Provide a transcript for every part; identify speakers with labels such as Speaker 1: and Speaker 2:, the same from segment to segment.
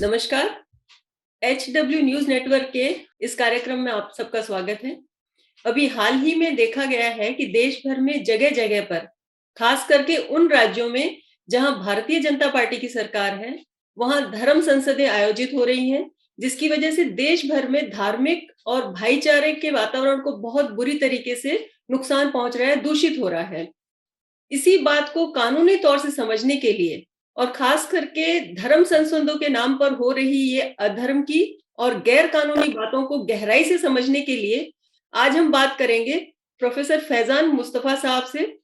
Speaker 1: नमस्कार। HW news network के इस कार्यक्रम में आप सबका स्वागत है। अभी हाल ही में देखा गया है कि देश भर में जगह-जगह पर, खास करके उन राज्यों में जहां भारतीय जनता पार्टी की सरकार है, वहां धर्म संसदें आयोजित हो रही हैं, जिसकी वजह से देश भर में धार्मिक और भाईचारे के वातावरण को बहुत बुरी तरीके से नुकसान पहुंच रहा है, दूषित हो रहा है। इसी बात को कानूनी तौर से समझने के लिए और खास करके धर्म संसदों के नाम पर हो रही ये अधर्म की और गैर कानूनी बातों को गहराई से समझने के लिए आज हम बात करेंगे प्रोफेसर फैजान मुस्तफा साहब से,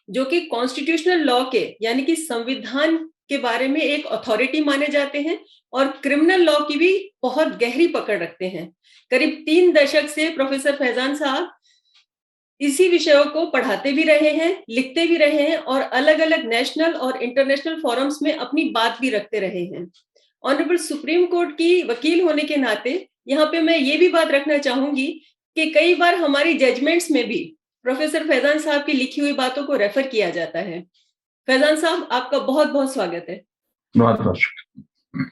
Speaker 1: जो कि कॉन्स्टिट्यूशनल लॉ के यानी कि संविधान के बारे में एक अथॉरिटी माने जाते हैं और क्रिमिनल लॉ की भी बहुत गहरी पकड़ रखते हैं। करीब 3 दशक से प्रोफेसर फैजान साहब इसी विषयों को पढ़ाते भी रहे हैं, लिखते भी रहे हैं और अलग-अलग नेशनल और इंटरनेशनल फोरम्स में अपनी बात भी रखते रहे हैं। ऑनरेबल सुप्रीम कोर्ट की वकील होने के नाते यहाँ पे मैं ये भी बात रखना चाहूंगी कि कई बार हमारी जजमेंट्स में भी प्रोफेसर फैजान साहब की लिखी हुई बातों को रेफर किया जाता है। फैजान साहब, आपका बहुत-बहुत स्वागत है।
Speaker 2: बहुत बहुत शुक्रिया।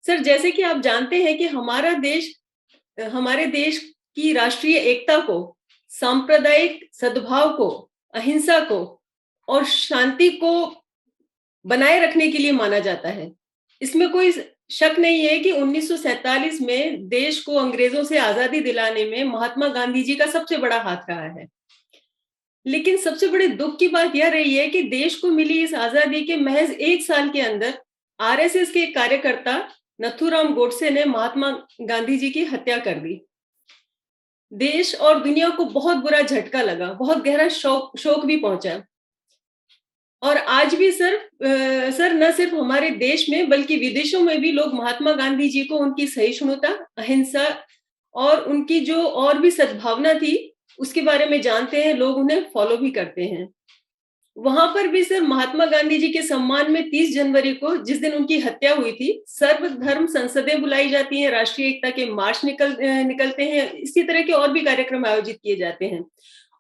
Speaker 1: सर, जैसे कि आप जानते हैं कि हमारे देश की राष्ट्रीय एकता को, सांप्रदायिक सद्भाव को, अहिंसा को और शांति को बनाए रखने के लिए माना जाता है। इसमें कोई शक नहीं है कि 1947 में देश को अंग्रेजों से आजादी दिलाने में महात्मा गांधी जी का सबसे बड़ा हाथ रहा है। लेकिन सबसे बड़े दुख की बात यह रही है कि देश को मिली इस आजादी के महज 1 साल के अंदर आरएसएस के कार्यकर्ता नथुराम गोडसे ने महात्मा गांधी जी की हत्या कर दी। देश और दुनिया को बहुत बुरा झटका लगा, बहुत गहरा शोक भी पहुंचा। और आज भी सर न सिर्फ हमारे देश में बल्कि विदेशों में भी लोग महात्मा गांधी जी को उनकी सहिष्णुता, अहिंसा और उनकी जो और भी सद्भावना थी, उसके बारे में जानते हैं, लोग उन्हें फॉलो भी करते हैं। वहां पर भी सर महात्मा गांधी जी के सम्मान में 30 जनवरी को, जिस दिन उनकी हत्या हुई थी, सर्वधर्म संसदें बुलाई जाती हैं, राष्ट्रीय एकता के मार्च निकलते हैं, इसी तरह के और भी कार्यक्रम आयोजित किए जाते हैं।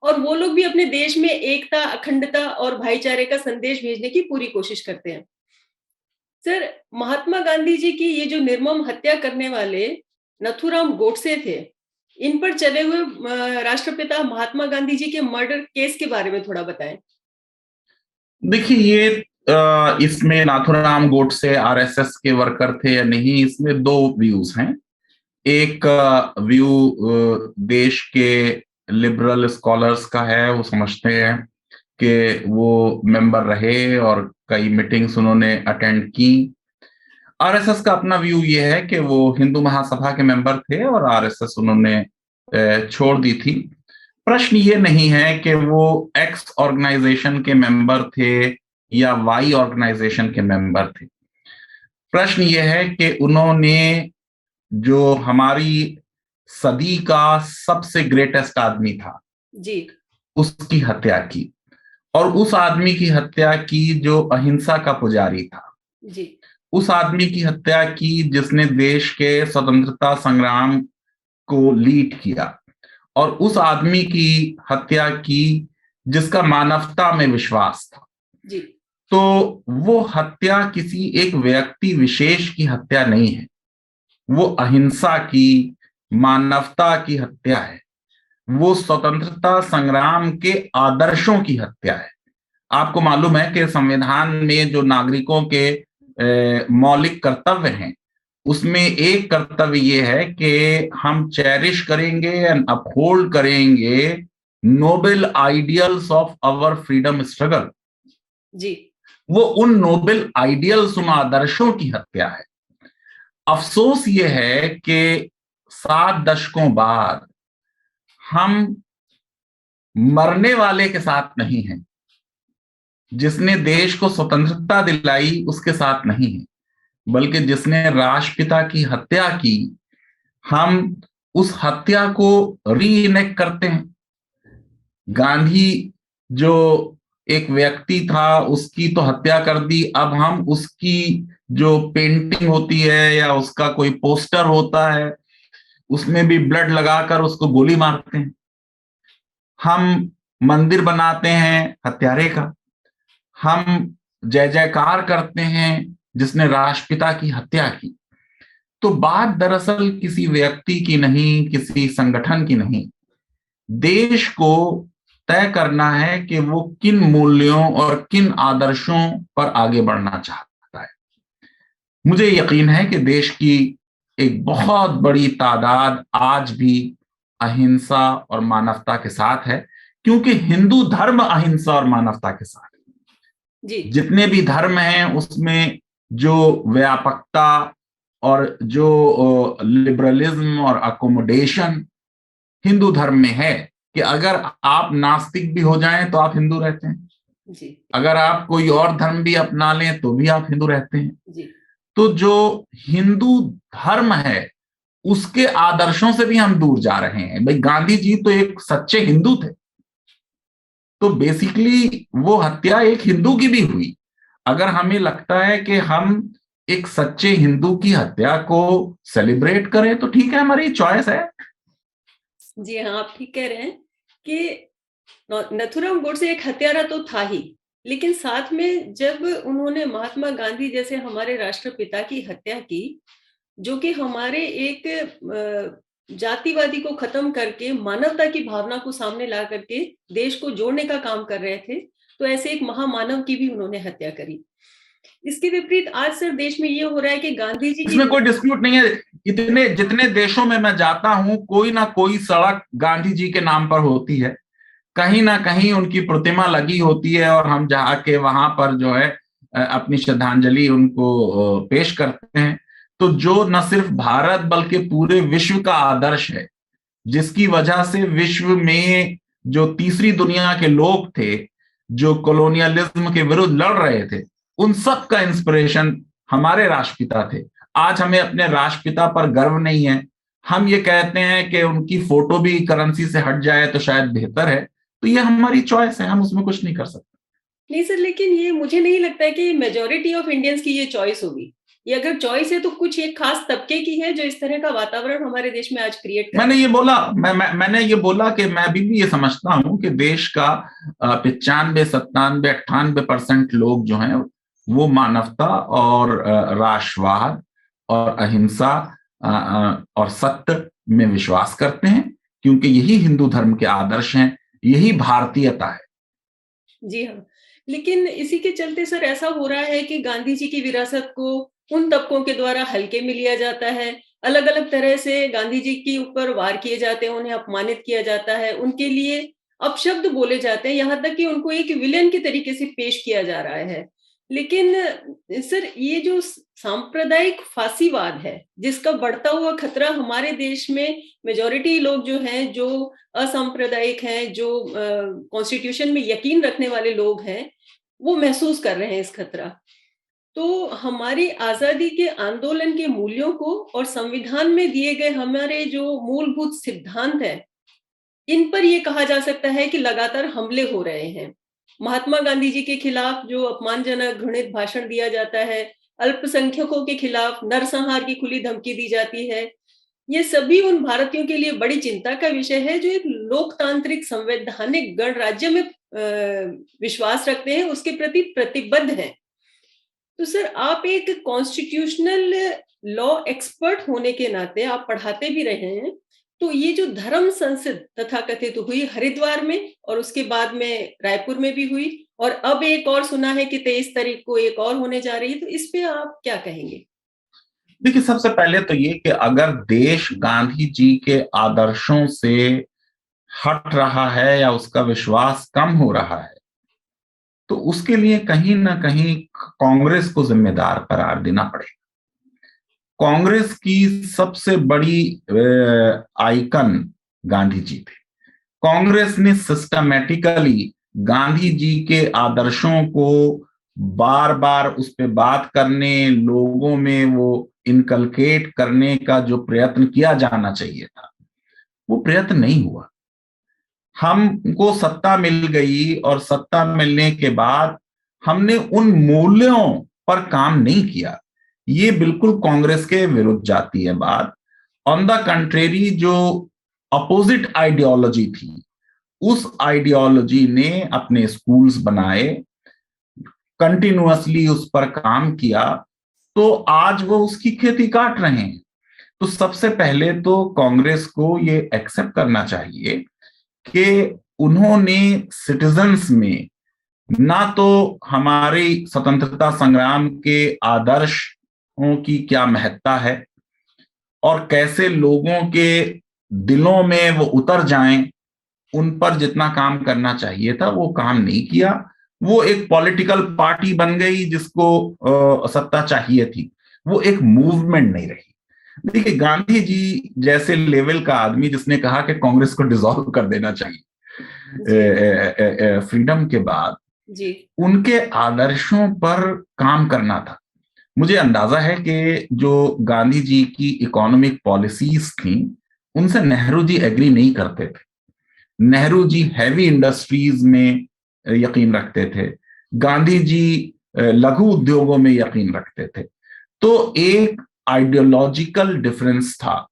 Speaker 1: और वो लोग भी अपने देश में एकता, अखंडता और भाईचारे का संदेश भेजने की पूरी कोशिश करते हैं। सर, महात्मा गांधी जी की ये जो निर्मम हत्या करने वाले नथुराम गोडसे थे, इन पर चले हुए राष्ट्रपिता महात्मा गांधी जी के मर्डर केस के बारे में थोड़ा बताएं।
Speaker 2: देखिए, ये इसमें नाथुराम गोडसे आरएसएस के वर्कर थे या नहीं, इसमें दो व्यूज हैं। एक व्यू देश के लिबरल स्कॉलर्स का है, वो समझते हैं कि वो मेंबर रहे और कई मीटिंग्स उन्होंने अटेंड की। आरएसएस का अपना व्यू ये है कि वो हिंदू महासभा के मेंबर थे और आरएसएस उन्होंने छोड़ दी थी। प्रश्न ये नहीं है कि वो एक्स ऑर्गेनाइजेशन के मेंबर थे या वाई ऑर्गेनाइजेशन के मेंबर थे। प्रश्न ये है कि उन्होंने जो हमारी सदी का सबसे ग्रेटेस्ट आदमी था
Speaker 1: जी,
Speaker 2: उसकी हत्या की, और उस आदमी की हत्या की जो अहिंसा का पुजारी था।
Speaker 1: जी,
Speaker 2: उस आदमी की हत्या की जिसने देश के स्वतंत्रता संग्राम को लीड किया, और उस आदमी की हत्या की जिसका मानवता में विश्वास था।
Speaker 1: जी,
Speaker 2: तो वो हत्या किसी एक व्यक्ति विशेष की हत्या नहीं है, वो अहिंसा की, मानवता की हत्या है। वो स्वतंत्रता संग्राम के आदर्शों की हत्या है। आपको मालूम है कि संविधान में जो नागरिकों के मौलिक कर्तव्य हैं, उसमें एक कर्तव्य ये है कि हम चेरिश करेंगे एंड अपहोल्ड करेंगे noble ideals of our freedom struggle.
Speaker 1: जी,
Speaker 2: वो उन नोबेल आइडियल्स, उन आदर्शों की हत्या है। अफसोस ये है कि 7 दशकों बाद हम मरने वाले के साथ नहीं हैं, जिसने देश को स्वतंत्रता दिलाई उसके साथ नहीं है, बल्कि जिसने राष्ट्रपिता की हत्या की, हम उस हत्या को रीइनेक्ट करते हैं। गांधी जो एक व्यक्ति था उसकी तो हत्या कर दी, अब हम उसकी जो पेंटिंग होती है या उसका कोई पोस्टर होता है उसमें भी ब्लड लगाकर उसको गोली मारते हैं। हम मंदिर बनाते हैं हत्यारे का, हम जय जयकार करते हैं जिसने राष्ट्रपिता की हत्या की। तो बात दरअसल किसी व्यक्ति की नहीं, किसी संगठन की नहीं, देश को तय करना है कि वो किन मूल्यों और किन आदर्शों पर आगे बढ़ना चाहता है। मुझे यकीन है कि देश की एक बहुत बड़ी तादाद आज भी अहिंसा और मानवता के साथ है, क्योंकि हिंदू धर्म अहिंसा और मानवता के साथ है।
Speaker 1: जी
Speaker 2: जितने भी धर्म हैं उसमें जो व्यापकता और जो लिबरलिज्म और अकोमोडेशन हिंदू धर्म में है, कि अगर आप नास्तिक भी हो जाएं तो आप हिंदू रहते हैं,
Speaker 1: जी
Speaker 2: अगर आप कोई और धर्म भी अपना लें तो भी आप हिंदू रहते हैं।
Speaker 1: जी
Speaker 2: तो जो हिंदू धर्म है उसके आदर्शों से भी हम दूर जा रहे हैं। भाई गांधी जी तो एक सच्चे हिंदू थे, तो बेसिकली वो हत्या एक हिंदू की भी हुई। अगर हमें लगता है कि हम एक सच्चे हिंदू की हत्या को सेलिब्रेट करें तो ठीक है, हमारी चॉइस है।
Speaker 1: जी हाँ, आप ठीक कह रहे हैं कि नथुराम गोडसे एक हत्यारा तो था ही, लेकिन साथ में जब उन्होंने महात्मा गांधी जैसे हमारे राष्ट्रपिता की हत्या की, जो कि हमारे एक जातिवादी को खत्म करके मानवता की भावना को सामने ला करके देश को जोड़ने का काम कर रहे थे, तो ऐसे एक महामानव की भी उन्होंने हत्या करी। इसके विपरीत आज सर देश में ये हो रहा है कि गांधी जी की
Speaker 2: इसमें कोई डिस्प्यूट नहीं है। इतने जितने देशों में मैं जाता हूं, कोई ना कोई सड़क गांधी जी के नाम पर होती है, कहीं ना कहीं उनकी प्रतिमा लगी होती है, और हम जाके वहां पर जो है अपनी श्रद्धांजलि उनको पेश करते हैं। तो जो न सिर्फ भारत बल्कि पूरे विश्व का आदर्श है, जिसकी वजह से विश्व में जो तीसरी दुनिया के लोग थे, जो कॉलोनियलिज्म के विरुद्ध लड़ रहे थे, उन सब का इंस्पिरेशन हमारे राष्ट्रपिता थे। आज हमें अपने राष्ट्रपिता पर गर्व नहीं है, हम ये कहते हैं कि उनकी फोटो भी करेंसी से हट जाए तो शायद बेहतर है। तो ये हमारी चॉइस है, हम उसमें कुछ नहीं कर सकते।
Speaker 1: नहीं सर, लेकिन ये मुझे नहीं लगता है कि मेजॉरिटी ऑफ इंडियंस की ये चॉइस होगी। ये अगर चॉइस है तो कुछ एक खास तबके की है जो इस तरह का वातावरण हमारे देश में आज क्रिएट कर
Speaker 2: मैंने
Speaker 1: रहा
Speaker 2: ये
Speaker 1: है।
Speaker 2: बोला मैंने ये बोला कि मैं अभी भी ये समझता हूं कि देश का 95, 97, 98% लोग जो हैं वो मानवता और राष्ट्रवाद और अहिंसा और सत्य में विश्वास करते हैं, क्योंकि यही हिंदू धर्म के आदर्श हैं, यही भारतीयता है।
Speaker 1: जी हाँ, लेकिन इसी के चलते सर ऐसा हो रहा है कि गांधी जी की विरासत को उन तबकों के द्वारा हल्के में लिया जाता है, अलग-अलग तरह से गांधी जी के ऊपर वार किए जाते हैं, उन्हें अपमानित किया जाता है, उनके लिए अपशब्द बोले जाते हैं, यहाँ तक कि उनको एक विलेन के तरीके से पेश किया जा रहा है। लेकिन सर ये जो सांप्रदायिक फासीवाद है, जिसका बढ़ता हुआ खतरा हमारे देश में मेजॉरिटी लोग जो हैं, जो असांप्रदायिक हैं, जो कॉन्स्टिट्यूशन में यकीन रखने वाले लोग हैं, वो महसूस कर रहे हैं इस खतरा। तो हमारी आज़ादी के आंदोलन के मूल्यों को और संविधान में दिए गए हमारे जो मूलभूत सिद्धांत हैं, इन पर ये कहा जा सकता है कि लगातार हमले हो रहे हैं। महात्मा गांधी जी के खिलाफ जो अपमानजनक घृणित भाषण दिया जाता है, अल्पसंख्यकों के खिलाफ नरसंहार की खुली धमकी दी जाती है, ये सभी उन भारतीयों के लिए बड़ी चिंता का विषय है जो एक लोकतांत्रिक संवैधानिक गणराज्य में विश्वास रखते हैं, उसके प्रति प्रतिबद्ध हैं। तो सर आप एक कॉन्स्टिट्यूशनल लॉ एक्सपर्ट होने के नाते आप पढ़ाते भी रहे हैं, तो ये जो धर्म संसद तथाकथित हुई हरिद्वार में और उसके बाद में रायपुर में भी हुई और अब एक और सुना है कि 23 तारीख को एक और होने जा रही है, तो इस पे आप क्या कहेंगे?
Speaker 2: देखिए, सबसे पहले तो ये कि अगर देश गांधी जी के आदर्शों से हट रहा है या उसका विश्वास कम हो रहा है, तो उसके लिए कहीं ना कहीं कांग्रेस को जिम्मेदार करार देना पड़ेगा। कांग्रेस की सबसे बड़ी आइकन गांधी जी थे। कांग्रेस ने सिस्टमैटिकली गांधी जी के आदर्शों को बार बार उस पर बात करने, लोगों में वो इनकलकेट करने का जो प्रयत्न किया जाना चाहिए था, वो प्रयत्न नहीं हुआ। हमको सत्ता मिल गई और सत्ता मिलने के बाद हमने उन मूल्यों पर काम नहीं किया। ये बिल्कुल कांग्रेस के विरुद्ध जाती है बात। ऑन द कंट्रेरी, जो अपोजिट आइडियोलॉजी थी, उस आइडियोलॉजी ने अपने स्कूल्स बनाए, कंटिन्यूअसली उस पर काम किया, तो आज वो उसकी खेती काट रहे हैं। तो सबसे पहले तो कांग्रेस को ये एक्सेप्ट करना चाहिए कि उन्होंने सिटीजन्स में ना तो हमारी स्वतंत्रता संग्राम के आदर्शों की क्या महत्ता है और कैसे लोगों के दिलों में वो उतर जाएं, उन पर जितना काम करना चाहिए था वो काम नहीं किया। वो एक पॉलिटिकल पार्टी बन गई जिसको सत्ता चाहिए थी, वो एक मूवमेंट नहीं रही। देखिए, गांधी जी जैसे लेवल का आदमी जिसने कहा कि कांग्रेस को डिसॉल्व कर देना चाहिए फ्रीडम के बाद,
Speaker 1: जी,
Speaker 2: उनके आदर्शों पर काम करना था। मुझे अंदाजा है कि जो गांधी जी की इकोनॉमिक पॉलिसीज थी उनसे नेहरू जी एग्री नहीं करते थे। नेहरू जी हैवी इंडस्ट्रीज में यकीन रखते थे, गांधी जी लघु उद्योगों में यकीन रखते थे। तो एक आइडियोलॉजिकल डिफरेंस था।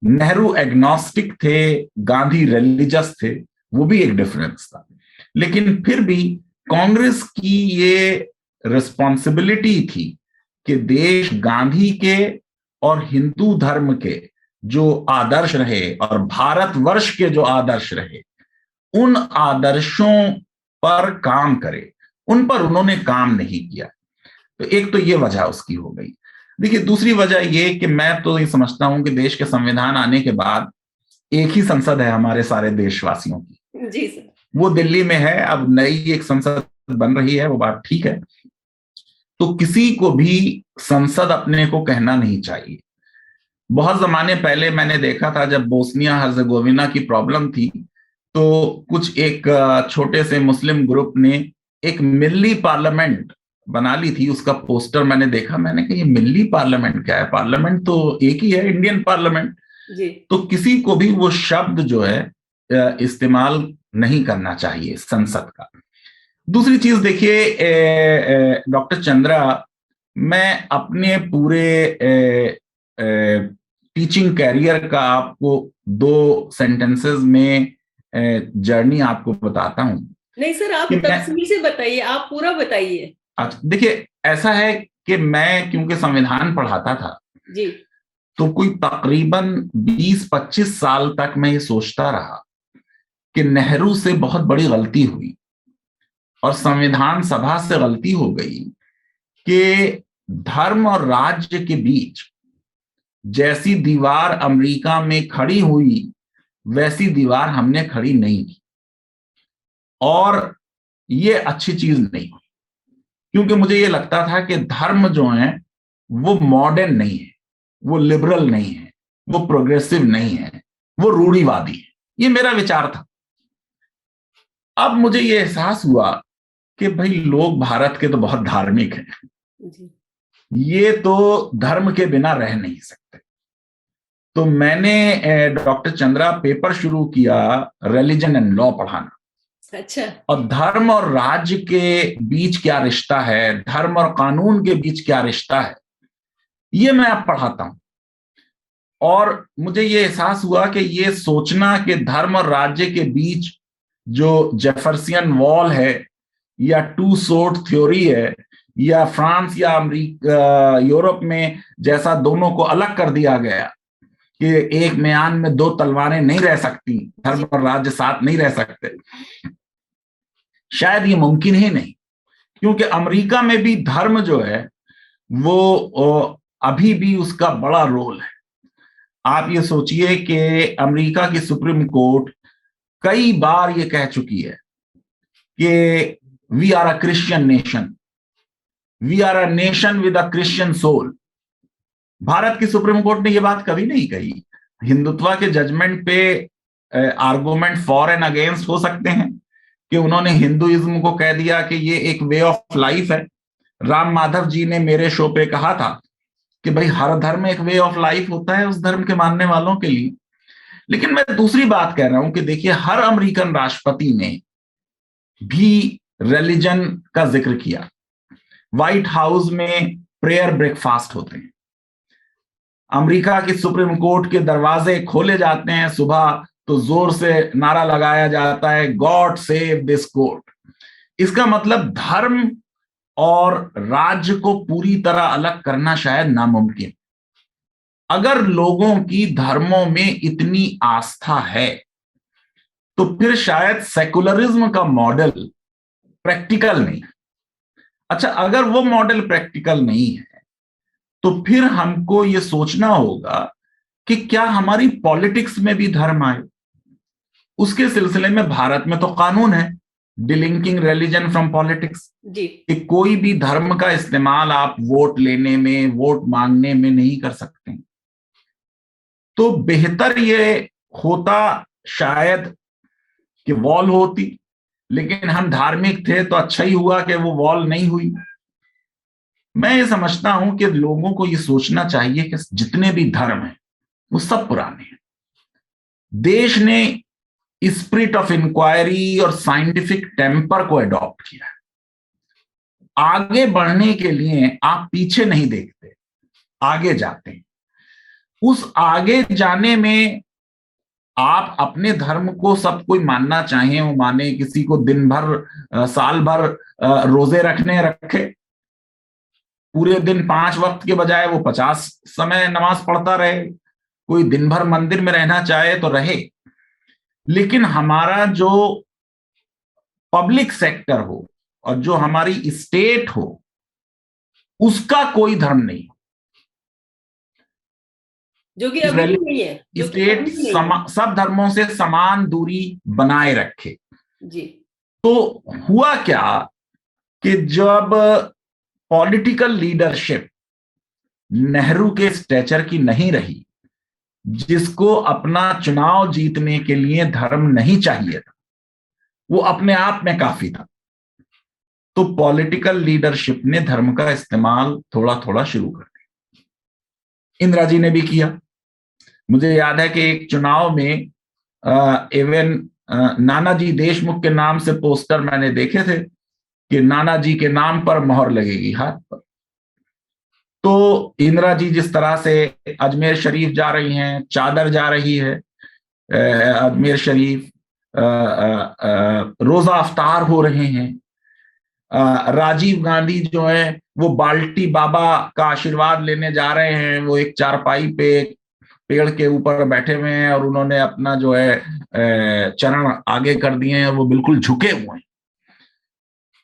Speaker 2: नेहरू एग्नोस्टिक थे, गांधी रिलीजियस थे, वो भी एक डिफरेंस था। लेकिन फिर भी कांग्रेस की ये रिस्पॉन्सिबिलिटी थी कि देश गांधी के और हिंदू धर्म के जो आदर्श रहे और भारतवर्ष के जो आदर्श रहे, उन आदर्शों पर काम करे। उन पर उन्होंने काम नहीं किया। तो एक तो ये वजह उसकी हो गई। देखिए, दूसरी वजह ये कि मैं तो ये समझता हूं कि देश के संविधान आने के बाद एक ही संसद है हमारे सारे देशवासियों की,
Speaker 1: जी सर।
Speaker 2: वो दिल्ली में है। अब नई एक संसद बन रही है, वो बात ठीक है। तो किसी को भी संसद अपने को कहना नहीं चाहिए। बहुत जमाने पहले मैंने देखा था जब बोस्निया हर्जेगोविना की प्रॉब्लम थी, तो कुछ एक छोटे से मुस्लिम ग्रुप ने एक मिल्ली पार्लियामेंट बना ली थी। उसका पोस्टर मैंने देखा, मैंने कहा ये मिल्ली पार्लियामेंट क्या है? पार्लियामेंट तो एक ही है, इंडियन पार्लियामेंट।
Speaker 1: जी,
Speaker 2: तो किसी को भी वो शब्द जो है इस्तेमाल नहीं करना चाहिए संसद का। दूसरी चीज देखिए, डॉक्टर चंद्रा, मैं अपने पूरे टीचिंग कैरियर का आपको 2 सेंटेंसेस में जर्नी आपको बताता हूं
Speaker 1: नहीं सर, आप
Speaker 2: कि मैं,
Speaker 1: तफसील से बताइए, आप पूरा बताइए।
Speaker 2: अच्छा देखिए, ऐसा है कि मैं क्योंकि संविधान पढ़ाता था,
Speaker 1: जी,
Speaker 2: तो कोई तकरीबन 20-25 साल तक मैं ये सोचता रहा कि नेहरू से बहुत बड़ी गलती हुई और संविधान सभा से गलती हो गई कि धर्म और राज्य के बीच जैसी दीवार अमेरिका में खड़ी हुई वैसी दीवार हमने खड़ी नहीं की। और ये अच्छी चीज नहीं, क्योंकि मुझे ये लगता था कि धर्म जो है वो मॉडर्न नहीं है, वो लिबरल नहीं है, वो प्रोग्रेसिव नहीं है, वो रूढ़िवादी है। ये मेरा विचार था। अब मुझे ये एहसास हुआ कि भाई लोग भारत के तो बहुत धार्मिक हैं,
Speaker 1: जी,
Speaker 2: ये तो धर्म के बिना रह नहीं सकते। तो मैंने डॉक्टर चंद्रा पेपर शुरू किया रिलीजन एंड लॉ पढ़ाना।
Speaker 1: अच्छा,
Speaker 2: और धर्म और राज्य के बीच क्या रिश्ता है, धर्म और कानून के बीच क्या रिश्ता है, ये मैं अब पढ़ाता हूं। और मुझे ये एहसास हुआ कि ये सोचना कि धर्म और राज्य के बीच जो जेफरसियन वॉल है या टू सोर्ड थ्योरी है, या फ्रांस या अमेरिका यूरोप में जैसा दोनों को अलग कर दिया गया कि एक म्यान में 2 तलवारें नहीं रह सकती, धर्म और राज्य साथ नहीं रह सकते, शायद ये मुमकिन ही नहीं। क्योंकि अमेरिका में भी धर्म जो है वो अभी भी उसका बड़ा रोल है। आप ये सोचिए कि अमेरिका की सुप्रीम कोर्ट कई बार ये कह चुकी है कि we are a Christian nation, we are a nation with a Christian soul. Bharat की सुप्रीम कोर्ट ने ये बात कभी नहीं कही। हिंदुत्व के जजमेंट पे आर्गुमेंट फॉर एंड अगेंस्ट हो सकते हैं कि उन्होंने हिंदुइज्म को कह दिया कि ये एक वे ऑफ लाइफ है। राम माधव जी ने मेरे शो पे कहा था कि भाई हर धर्म एक वे ऑफ लाइफ होता है उस धर्म के मानने वालों के लिए। लेकिन मैं दूसरी बात कह रहा हूं कि देखिए, हर अमेरिकन राष्ट्रपति ने भी रिलीजन का जिक्र किया। व्हाइट हाउस में प्रेयर ब्रेकफास्ट होते हैं, अमेरिका की सुप्रीम कोर्ट के दरवाजे खोले जाते हैं सुबह तो जोर से नारा लगाया जाता है, गॉड सेव दिस कोर्ट। इसका मतलब धर्म और राज्य को पूरी तरह अलग करना शायद नामुमकिन। अगर लोगों की धर्मों में इतनी आस्था है तो फिर शायद सेकुलरिज्म का मॉडल प्रैक्टिकल नहीं। अच्छा, अगर वो मॉडल प्रैक्टिकल नहीं है तो फिर हमको ये सोचना होगा कि क्या हमारी पॉलिटिक्स में भी धर्म आए। उसके सिलसिले में भारत में तो कानून है, डिलिंकिंग रिलीजन फ्रॉम पॉलिटिक्स, कि कोई भी धर्म का इस्तेमाल आप वोट लेने में, वोट मांगने में नहीं कर सकते। तो बेहतर ये होता शायद कि वॉल होती, लेकिन हम धार्मिक थे तो अच्छा ही हुआ कि वो वॉल नहीं हुई। मैं ये समझता हूं कि लोगों को ये सोचना चाहिए कि जितने भी धर्म हैं वो सब पुराने हैं। देश ने स्पिरिट ऑफ इंक्वायरी और साइंटिफिक टेम्पर को अडॉप्ट किया है। आगे बढ़ने के लिए आप पीछे नहीं देखते, आगे जाते हैं। उस आगे जाने में आप अपने धर्म को सब कोई मानना चाहे वो माने, किसी को दिन भर साल भर रोजे रखे, पूरे दिन 5 वक्त के बजाय वो 50 समय नमाज पढ़ता रहे, कोई दिन भर मंदिर में रहना चाहे तो रहे, लेकिन हमारा जो पब्लिक सेक्टर हो और जो हमारी स्टेट हो उसका कोई धर्म नहीं,
Speaker 1: जो कि अभी भी नहीं है,
Speaker 2: स्टेट सब धर्मों से समान दूरी बनाए रखे
Speaker 1: जी।
Speaker 2: तो हुआ क्या कि जब पॉलिटिकल लीडरशिप नेहरू के स्टेचर की नहीं रही, जिसको अपना चुनाव जीतने के लिए धर्म नहीं चाहिए था, वो अपने आप में काफी था, तो पॉलिटिकल लीडरशिप ने धर्म का इस्तेमाल थोड़ा थोड़ा शुरू कर दिया। इंदिरा जी ने भी किया। मुझे याद है कि एक चुनाव में इवन नानाजी देशमुख के नाम से पोस्टर मैंने देखे थे कि नानाजी के नाम पर मोहर लगेगी हाथ पर। तो इंदिरा जी जिस तरह से अजमेर शरीफ जा रही हैं, चादर जा रही है अजमेर शरीफ, रोजा अफ्तार हो रहे हैं, राजीव गांधी जो है वो बाल्टी बाबा का आशीर्वाद लेने जा रहे हैं, वो एक चारपाई पे पेड़ के ऊपर बैठे हुए हैं और उन्होंने अपना जो है चरण आगे कर दिए हैं, वो बिल्कुल झुके हुए हैं।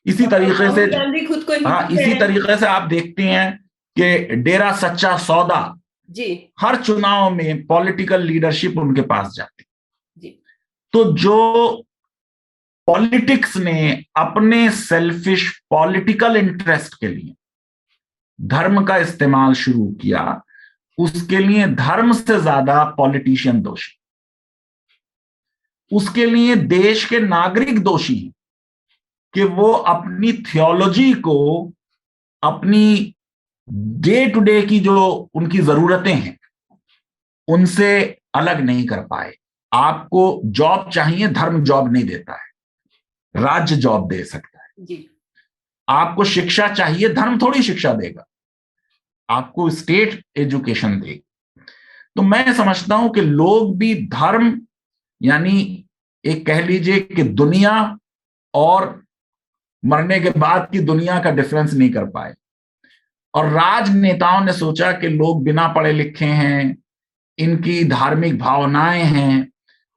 Speaker 2: इसी तरीके से
Speaker 1: खुद को
Speaker 2: हाँ, इसी तरीके से आप देखते हैं कि डेरा सच्चा सौदा
Speaker 1: जी,
Speaker 2: हर चुनाव में पॉलिटिकल लीडरशिप उनके पास जाती
Speaker 1: जी।
Speaker 2: तो जो पॉलिटिक्स ने अपने सेल्फिश पॉलिटिकल इंटरेस्ट के लिए धर्म का इस्तेमाल शुरू किया, उसके लिए धर्म से ज्यादा पॉलिटिशियन दोषी, उसके लिए देश के नागरिक दोषी हैं कि वो अपनी थियोलॉजी को, अपनी डे टू डे की जो उनकी जरूरतें हैं उनसे अलग नहीं कर पाए। आपको जॉब चाहिए, धर्म जॉब नहीं देता है, राज्य जॉब दे सकता है
Speaker 1: जी।
Speaker 2: आपको शिक्षा चाहिए, धर्म थोड़ी शिक्षा देगा, आपको स्टेट एजुकेशन देगा। तो मैं समझता हूं कि लोग भी धर्म, यानी एक कह लीजिए कि दुनिया और मरने के बाद की दुनिया का डिफरेंस नहीं कर पाए, और राजनेताओं ने सोचा कि लोग बिना पढ़े लिखे हैं, इनकी धार्मिक भावनाएं हैं,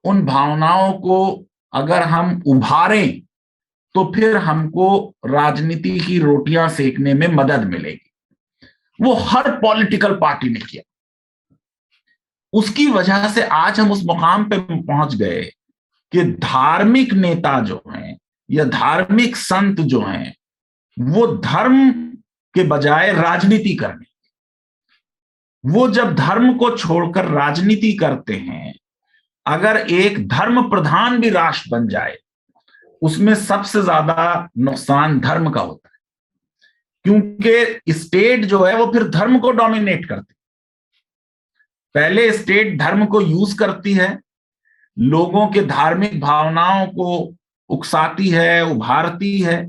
Speaker 2: उन भावनाओं को अगर हम उभारें तो फिर हमको राजनीति की रोटियां सेकने में मदद मिलेगी। वो हर पॉलिटिकल पार्टी ने किया। उसकी वजह से आज हम उस मुकाम पे पहुंच गए कि धार्मिक नेता जो हैं या धार्मिक संत जो हैं वो धर्म के बजाय राजनीति करने, वो जब धर्म को छोड़कर राजनीति करते हैं, अगर एक धर्म प्रधान भी राष्ट्र बन जाए उसमें सबसे ज्यादा नुकसान धर्म का होता है, क्योंकि स्टेट जो है वो फिर धर्म को डोमिनेट करती। पहले स्टेट धर्म को यूज करती है, लोगों के धार्मिक भावनाओं को उकसाती है, उभारती है।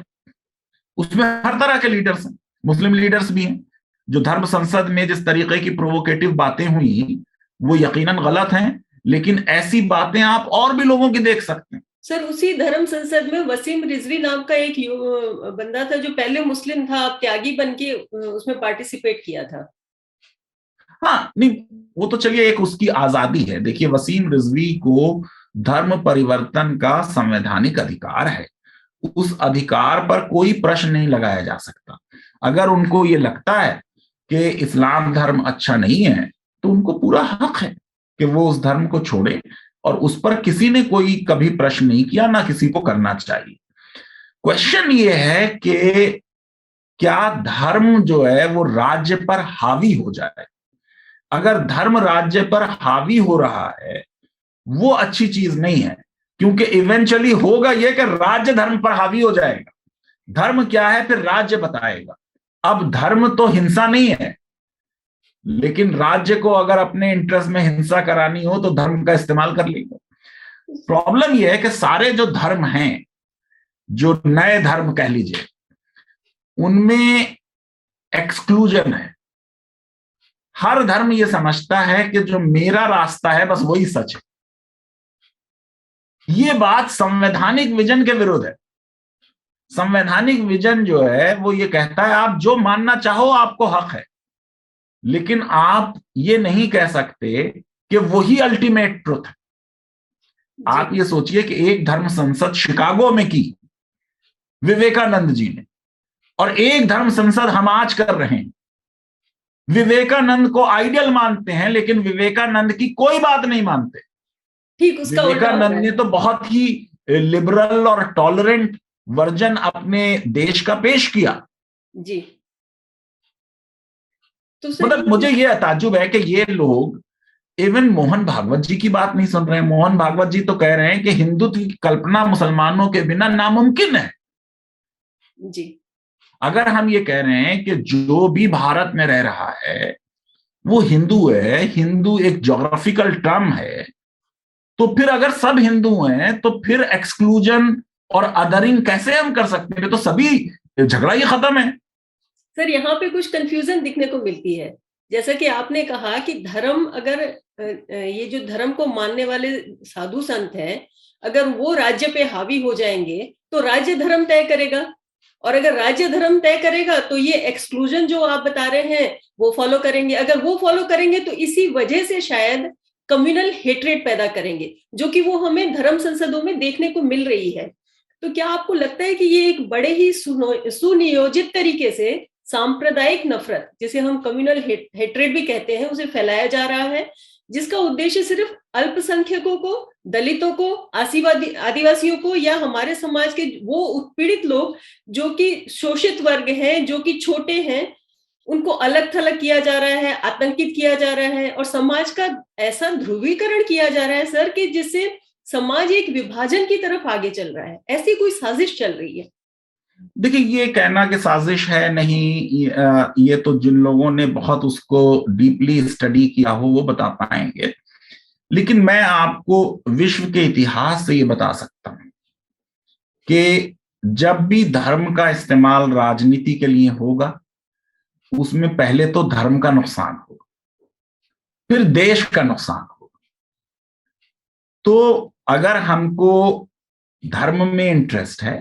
Speaker 2: उसमें हर तरह के लीडर्स हैं, मुस्लिम लीडर्स भी हैं जो धर्म संसद में जिस तरीके की प्रोवोकेटिव बातें हुई वो यकीनन गलत हैं, लेकिन ऐसी बातें आप और भी लोगों की देख सकते हैं।
Speaker 1: सर उसी धर्म संसद में वसीम रिजवी नाम का एक बंदा था जो पहले मुस्लिम था, अब त्यागी बन के उसमें पार्टिसिपेट किया था।
Speaker 2: हाँ नहीं, वो तो चलिए एक उसकी आजादी है। देखिए वसीम रिजवी को धर्म परिवर्तन का संवैधानिक अधिकार है, उस अधिकार पर कोई प्रश्न नहीं लगाया जा सकता। अगर उनको ये लगता है कि इस्लाम धर्म अच्छा नहीं है तो उनको पूरा हक है कि वो उस धर्म को छोड़े, और उस पर किसी ने कोई कभी प्रश्न नहीं किया, ना किसी को करना चाहिए। क्वेश्चन ये है कि क्या धर्म जो है वो राज्य पर हावी हो जाए। अगर धर्म राज्य पर हावी हो रहा है वो अच्छी चीज नहीं है, क्योंकि इवेंचुअली होगा यह कि राज्य धर्म पर हावी हो जाएगा। धर्म क्या है फिर राज्य बताएगा। अब धर्म तो हिंसा नहीं है, लेकिन राज्य को अगर अपने इंटरेस्ट में हिंसा करानी हो तो धर्म का इस्तेमाल कर लेगा। प्रॉब्लम यह है कि सारे जो धर्म हैं, जो नए धर्म कह लीजिए, उनमें एक्सक्लूजन है। हर धर्म यह समझता है कि जो मेरा रास्ता है बस वही सच है। ये बात संवैधानिक विजन के विरुद्ध है। संवैधानिक विजन जो है वो ये कहता है आप जो मानना चाहो आपको हक है, लेकिन आप ये नहीं कह सकते कि वही अल्टीमेट ट्रुथ है। आप ये सोचिए कि एक धर्म संसद शिकागो में की विवेकानंद जी ने, और एक धर्म संसद हम आज कर रहे हैं। विवेकानंद को आइडियल मानते हैं लेकिन विवेकानंद की कोई बात नहीं मानते।
Speaker 1: ठीक उसका
Speaker 2: विवेकानंद ने तो बहुत ही लिबरल और टॉलरेंट वर्जन अपने देश का पेश किया
Speaker 1: जी। तो
Speaker 2: मतलब मुझे ये ताज्जुब है कि ये लोग इवन मोहन भागवत जी की बात नहीं सुन रहे हैं। मोहन भागवत जी तो कह रहे हैं कि हिंदुत्व की कल्पना मुसलमानों के बिना नामुमकिन है।
Speaker 1: जी।
Speaker 2: अगर हम ये कह रहे हैं कि जो भी भारत में रह रहा है वो हिंदू है, हिंदू एक ज्योग्राफिकल टर्म है, तो फिर अगर सब हिंदू हैं तो फिर एक्सक्लूजन और अदरिंग कैसे हम कर सकते हैं? तो सभी झगड़ा ही खत्म है।
Speaker 1: सर यहाँ पे कुछ कंफ्यूजन दिखने को मिलती है। जैसा कि आपने कहा कि धर्म, अगर ये जो धर्म को मानने वाले साधु संत हैं, अगर वो राज्य पे हावी हो जाएंगे तो राज्य धर्म तय करेगा, और अगर राज्य धर्म तय करेगा तो ये एक्सक्लूजन जो आप बता रहे हैं वो फॉलो करेंगे। अगर वो फॉलो करेंगे तो इसी वजह से शायद कम्युनल हेट्रेड पैदा करेंगे, जो कि वो हमें धर्म संसदों में देखने को मिल रही है। तो क्या आपको लगता है कि ये एक बड़े ही सुनियोजित तरीके से सांप्रदायिक नफरत, जिसे हम कम्युनल हेट्रेड भी कहते हैं, उसे फैलाया जा रहा है, जिसका उद्देश्य सिर्फ अल्पसंख्यकों को, दलितों को, आदिवासियों को, या हमारे समाज के वो उत्पीड़ित लोग जो कि शोषित वर्ग हैं, जो कि छोटे हैं, उनको अलग थलग किया जा रहा है, आतंकित किया जा रहा है, और समाज का ऐसा ध्रुवीकरण किया जा रहा है सर कि जिससे समाज एक विभाजन की तरफ आगे चल रहा है। ऐसी कोई साजिश चल रही है?
Speaker 2: देखिए ये कहना कि साजिश है नहीं, ये तो जिन लोगों ने बहुत उसको डीपली स्टडी किया हो वो बता पाएंगे, लेकिन मैं आपको विश्व के इतिहास से ये बता सकता हूं कि जब भी धर्म का इस्तेमाल राजनीति के लिए होगा उसमें पहले तो धर्म का नुकसान होगा, फिर देश का नुकसान होगा। तो अगर हमको धर्म में इंटरेस्ट है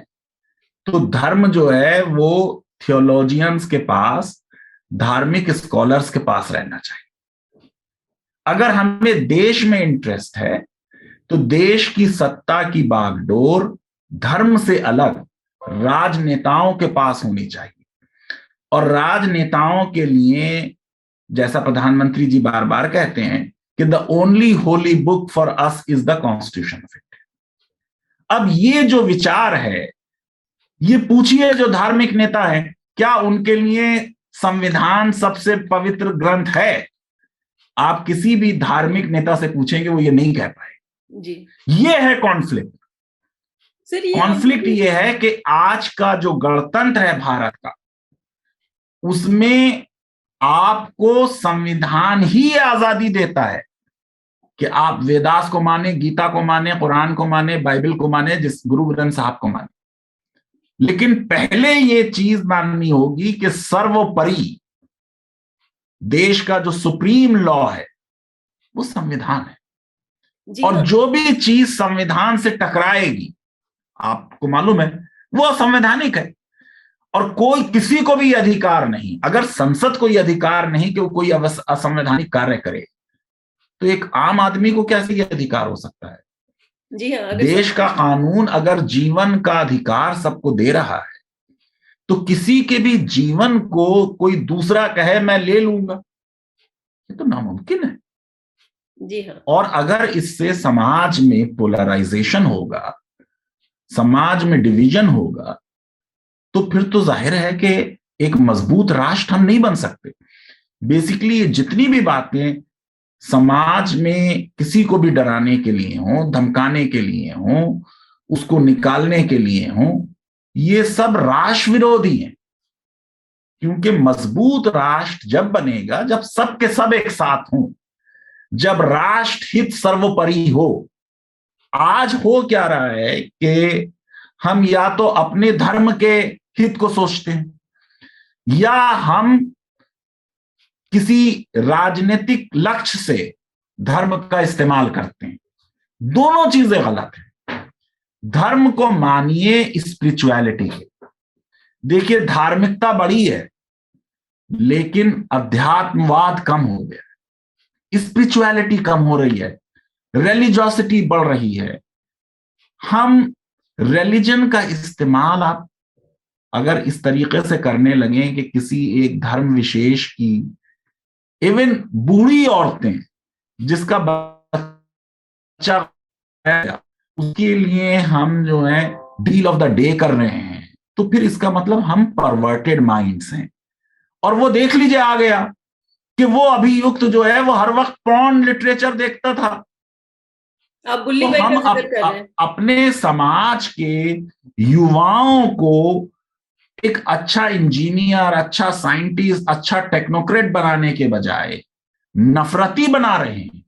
Speaker 2: तो धर्म जो है वो थियोलॉजियंस के पास, धार्मिक स्कॉलर्स के पास रहना चाहिए। अगर हमें देश में इंटरेस्ट है तो देश की सत्ता की बागडोर धर्म से अलग राजनेताओं के पास होनी चाहिए। और राजनेताओं के लिए, जैसा प्रधानमंत्री जी बार बार कहते हैं कि the only Holi book for us is the constitution of India. अब ये जो विचार है, ये पूछिए जो धार्मिक नेता है, क्या उनके लिए संविधान सबसे पवित्र ग्रंथ है? आप किसी भी धार्मिक नेता से पूछेंगे वो ये नहीं कह पाए।
Speaker 1: जी।
Speaker 2: ये है कॉन्फ्लिक्ट। कॉन्फ्लिक्ट ये है कि आज का जो गणतंत्र है भारत का, उसमें आपको संविधान ही आजादी देता है कि आप वेदास को माने, गीता को माने, कुरान को माने, बाइबल को माने, जिस गुरु ग्रंथ साहब को माने, लेकिन पहले ये चीज माननी होगी कि सर्वोपरि देश का जो सुप्रीम लॉ है वो संविधान है।
Speaker 1: जी
Speaker 2: और
Speaker 1: हाँ।
Speaker 2: जो भी चीज संविधान से टकराएगी, आपको मालूम है, वो असंवैधानिक है। और कोई किसी को भी अधिकार नहीं, अगर संसद को यह अधिकार नहीं कि वो कोई असंवैधानिक कार्य करे, तो एक आम आदमी को कैसे ये अधिकार हो सकता है?
Speaker 1: जी हाँ, अगर
Speaker 2: देश का कानून अगर जीवन का अधिकार सबको दे रहा है, तो किसी के भी जीवन को कोई दूसरा कहे मैं ले लूंगा, ये तो नामुमकिन है।
Speaker 1: जी हाँ।
Speaker 2: और अगर इससे समाज में पोलराइजेशन होगा, समाज में डिवीजन होगा, तो फिर तो जाहिर है कि एक मजबूत राष्ट्र हम नहीं बन सकते। बेसिकली ये जितनी भी बातें समाज में किसी को भी डराने के लिए हों, धमकाने के लिए हों, उसको निकालने के लिए हों, ये सब राष्ट्र विरोधी हैं। क्योंकि मजबूत राष्ट्र जब बनेगा जब सबके सब एक साथ हों, जब राष्ट्र हित सर्वोपरि हो। आज हो क्या रहा है कि हम या तो अपने धर्म के हित को सोचते हैं, या हम किसी राजनीतिक लक्ष्य से धर्म का इस्तेमाल करते हैं। दोनों चीजें गलत हैं। धर्म को मानिए स्पिरिचुअलिटी के। देखिए, धार्मिकता बढ़ी है लेकिन अध्यात्मवाद कम हो गया, स्पिरिचुअलिटी कम हो रही है, रिलीजियोसिटी बढ़ रही है। हम रिलीजन का इस्तेमाल आप अगर इस तरीके से करने लगे कि किसी एक धर्म विशेष की, इवन बूढ़ी औरतें जिसका बच्चा है, उसके लिए हम जो है डील ऑफ द डे कर रहे हैं, तो फिर इसका मतलब हम परवर्टेड माइंड्स हैं। और वो देख लीजिए आ गया कि वो अभियुक्त जो है वो हर वक्त पॉर्न लिटरेचर देखता था।
Speaker 1: आप बुल्ली
Speaker 2: तो
Speaker 1: बाई
Speaker 2: हम
Speaker 1: का जिक्र कर रहे हैं।
Speaker 2: अपने समाज के युवाओं को एक अच्छा इंजीनियर, अच्छा साइंटिस्ट, अच्छा टेक्नोक्रेट बनाने के बजाय नफरती बना रहे हैं।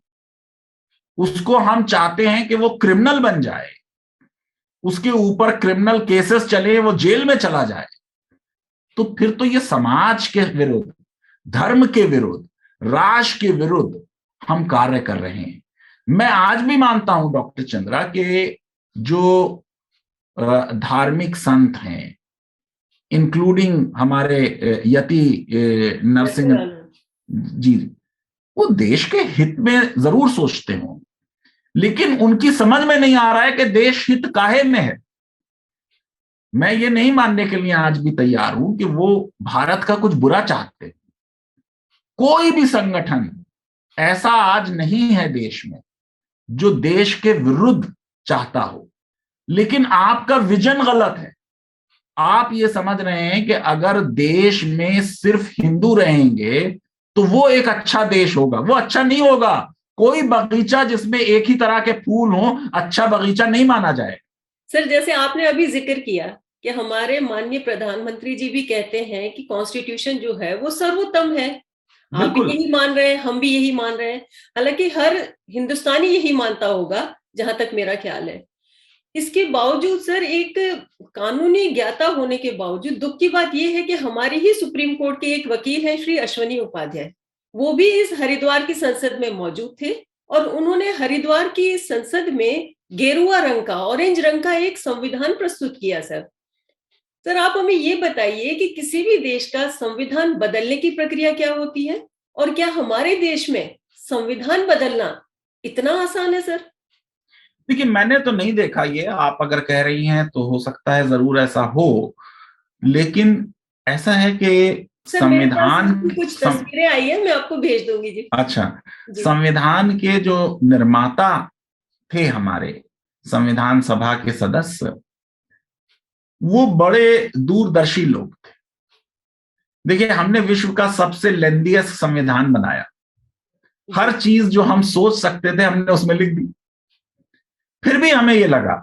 Speaker 2: उसको हम चाहते हैं कि वो क्रिमिनल बन जाए, उसके ऊपर क्रिमिनल केसेस चले, वो जेल में चला जाए। तो फिर तो ये समाज के विरुद्ध, धर्म के विरुद्ध, राष्ट्र के विरुद्ध हम कार्य कर रहे हैं। मैं आज भी मानता हूं डॉक्टर चंद्रा के जो धार्मिक संत हैं, इंक्लूडिंग हमारे यति नरसिंह जी, वो देश के हित में जरूर सोचते हो, लेकिन उनकी समझ में नहीं आ रहा है कि देश हित काहे में है। मैं ये नहीं मानने के लिए आज भी तैयार हूं कि वो भारत का कुछ बुरा चाहते। कोई भी संगठन ऐसा आज नहीं है देश में जो देश के विरुद्ध चाहता हो, लेकिन आपका विजन गलत है। आप ये समझ रहे हैं कि अगर देश में सिर्फ हिंदू रहेंगे तो वो एक अच्छा देश होगा। वो अच्छा नहीं होगा। कोई बगीचा जिसमें एक ही तरह के फूल हो अच्छा बगीचा नहीं माना जाए।
Speaker 1: सर, जैसे आपने अभी जिक्र किया कि हमारे माननीय प्रधानमंत्री जी भी कहते हैं कि कॉन्स्टिट्यूशन जो है वो सर्वोत्तम है। आप भी यही मान रहे हैं, हम भी यही मान रहे हैं। हालांकि हर हिंदुस्तानी यही मानता होगा, जहां तक मेरा ख्याल है। इसके बावजूद सर, एक कानूनी ज्ञाता होने के बावजूद दुख की बात यह है कि हमारे ही सुप्रीम कोर्ट के एक वकील हैं श्री अश्वनी उपाध्याय, वो भी इस हरिद्वार की संसद में मौजूद थे और उन्होंने हरिद्वार की संसद में गेरुआ रंग का, ऑरेंज रंग का एक संविधान प्रस्तुत किया। सर आप हमें ये बताइए कि किसी भी देश का संविधान बदलने की प्रक्रिया क्या होती है और क्या हमारे देश में संविधान बदलना इतना आसान है सर?
Speaker 2: देखिए, मैंने तो नहीं देखा ये, आप अगर कह रही हैं तो हो सकता है जरूर ऐसा हो, लेकिन ऐसा है कि
Speaker 1: सर मेरे पास
Speaker 2: संविधान
Speaker 1: कुछ तस्वीरें आई है, मैं आपको भेज दूंगी जी।
Speaker 2: अच्छा,
Speaker 1: जी।
Speaker 2: संविधान के जो निर्माता थे हमारे संविधान सभा के सदस्य, वो बड़े दूरदर्शी लोग थे। देखिए, हमने विश्व का सबसे लेंथीएस्ट संविधान बनाया। हर चीज जो हम सोच सकते थे हमने उसमें लिख दी। फिर भी हमें ये लगा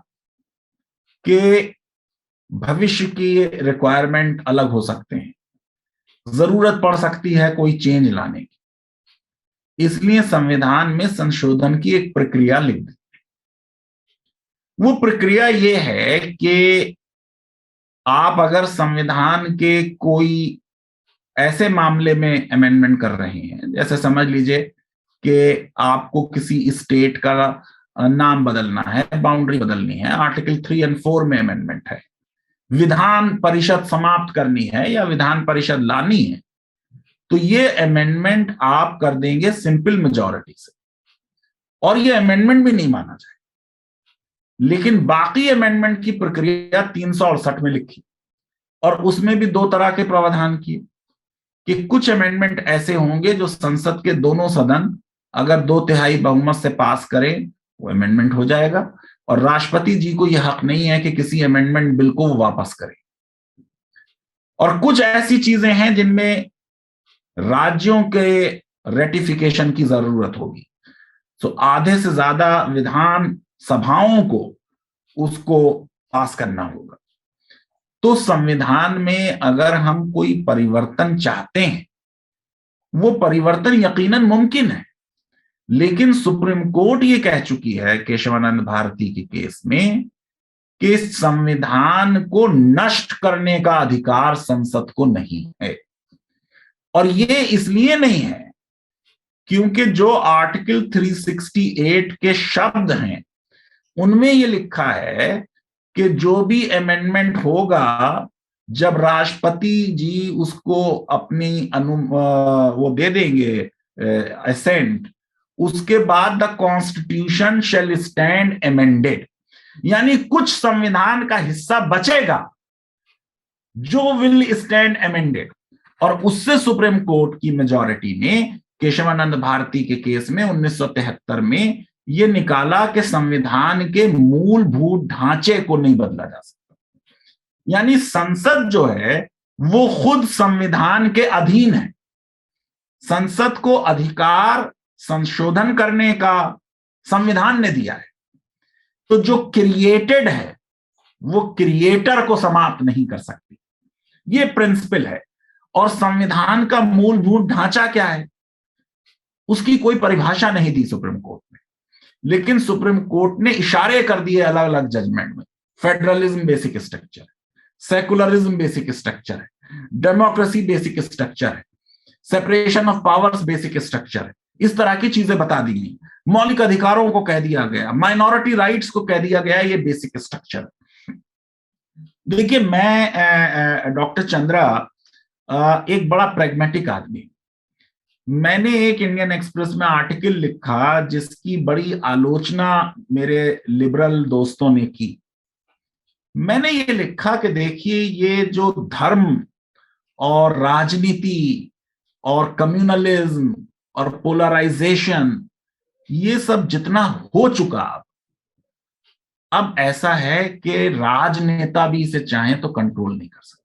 Speaker 2: कि भविष्य की रिक्वायरमेंट अलग हो सकते हैं, जरूरत पड़ सकती है कोई चेंज लाने की, इसलिए संविधान में संशोधन की एक प्रक्रिया लिख दी। वो प्रक्रिया ये है कि आप अगर संविधान के कोई ऐसे मामले में अमेंडमेंट कर रहे हैं, जैसे समझ लीजिए कि आपको किसी स्टेट का नाम बदलना है, बाउंड्री बदलनी है, आर्टिकल 3 और 4 में अमेंडमेंट है, विधान परिषद समाप्त करनी है या विधान परिषद लानी है, तो ये अमेंडमेंट आप कर देंगे सिंपल मेजॉरिटी से, और ये अमेंडमेंट भी नहीं माना जाए। लेकिन बाकी अमेंडमेंट की प्रक्रिया 368 में लिखी, और उसमें भी दो तरह के प्रावधान किए कि कुछ अमेंडमेंट ऐसे होंगे जो संसद के दोनों सदन अगर 2/3 बहुमत से पास करें वो अमेंडमेंट हो जाएगा, और राष्ट्रपति जी को यह हक नहीं है कि किसी अमेंडमेंट बिल को वापस करें। और कुछ ऐसी चीजें हैं जिनमें राज्यों के रेटिफिकेशन की जरूरत होगी, तो आधे से ज्यादा विधान सभाओं को उसको पास करना होगा। तो संविधान में अगर हम कोई परिवर्तन चाहते हैं, वो परिवर्तन यकीनन मुमकिन है, लेकिन सुप्रीम कोर्ट ये कह चुकी है केशवानंद भारती के केस में कि संविधान को नष्ट करने का अधिकार संसद को नहीं है। और ये इसलिए नहीं है क्योंकि जो आर्टिकल 368 के शब्द हैं उनमें ये लिखा है कि जो भी अमेंडमेंट होगा, जब राष्ट्रपति जी उसको अपनी वो दे देंगे असेंट, उसके बाद the constitution shall stand amended, यानी कुछ संविधान का हिस्सा बचेगा जो विल स्टैंड अमेंडेड। और उससे सुप्रीम कोर्ट की मेजॉरिटी ने केशवानंद भारती के केस में 1973 में ये निकाला कि संविधान के मूलभूत ढांचे को नहीं बदला जा सकता, यानी संसद जो है वो खुद संविधान के अधीन है, संसद को अधिकार संशोधन करने का संविधान ने दिया है, तो जो क्रिएटेड है वो क्रिएटर को समाप्त नहीं कर सकती, ये प्रिंसिपल है। और संविधान का मूलभूत ढांचा क्या है उसकी कोई परिभाषा नहीं दी सुप्रीम कोर्ट ने, लेकिन सुप्रीम कोर्ट ने इशारे कर दिए अलग अलग जजमेंट में। फेडरलिज्म बेसिक स्ट्रक्चर है, सेकुलरिज्म बेसिक स्ट्रक्चर है, डेमोक्रेसी बेसिक स्ट्रक्चर है, separation of powers basic structure है, इस तरह की चीजें बता दी गई। मौलिक अधिकारों को कह दिया गया, माइनॉरिटी राइट्स को कह दिया गया, ये बेसिक स्ट्रक्चर है। देखिए, मैं डॉक्टर चंद्रा एक बड़ा प्रैग्मेटिक आदमी, मैंने एक इंडियन एक्सप्रेस में आर्टिकल लिखा जिसकी बड़ी आलोचना मेरे लिबरल दोस्तों ने की। मैंने ये लिखा कि देखिए, ये जो धर्म और राजनीति और कम्युनलिज्म और पोलराइजेशन, ये सब जितना हो चुका, अब ऐसा है कि राजनेता भी इसे चाहें तो कंट्रोल नहीं कर सकते।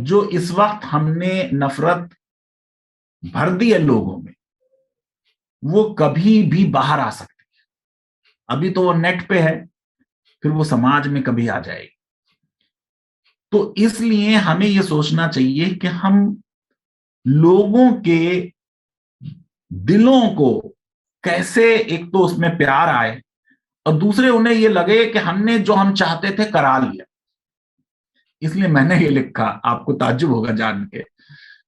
Speaker 2: जो इस वक्त हमने नफरत भर दी है लोगों में, वो कभी भी बाहर आ सकती है। अभी तो वो नेट पे है, फिर वो समाज में कभी आ जाएगी। तो इसलिए हमें ये सोचना चाहिए कि हम लोगों के दिलों को कैसे, एक तो उसमें प्यार आए और दूसरे उन्हें ये लगे कि हमने जो हम चाहते थे करा लिया। इसलिए मैंने ये लिखा, आपको ताज्जुब होगा जान के,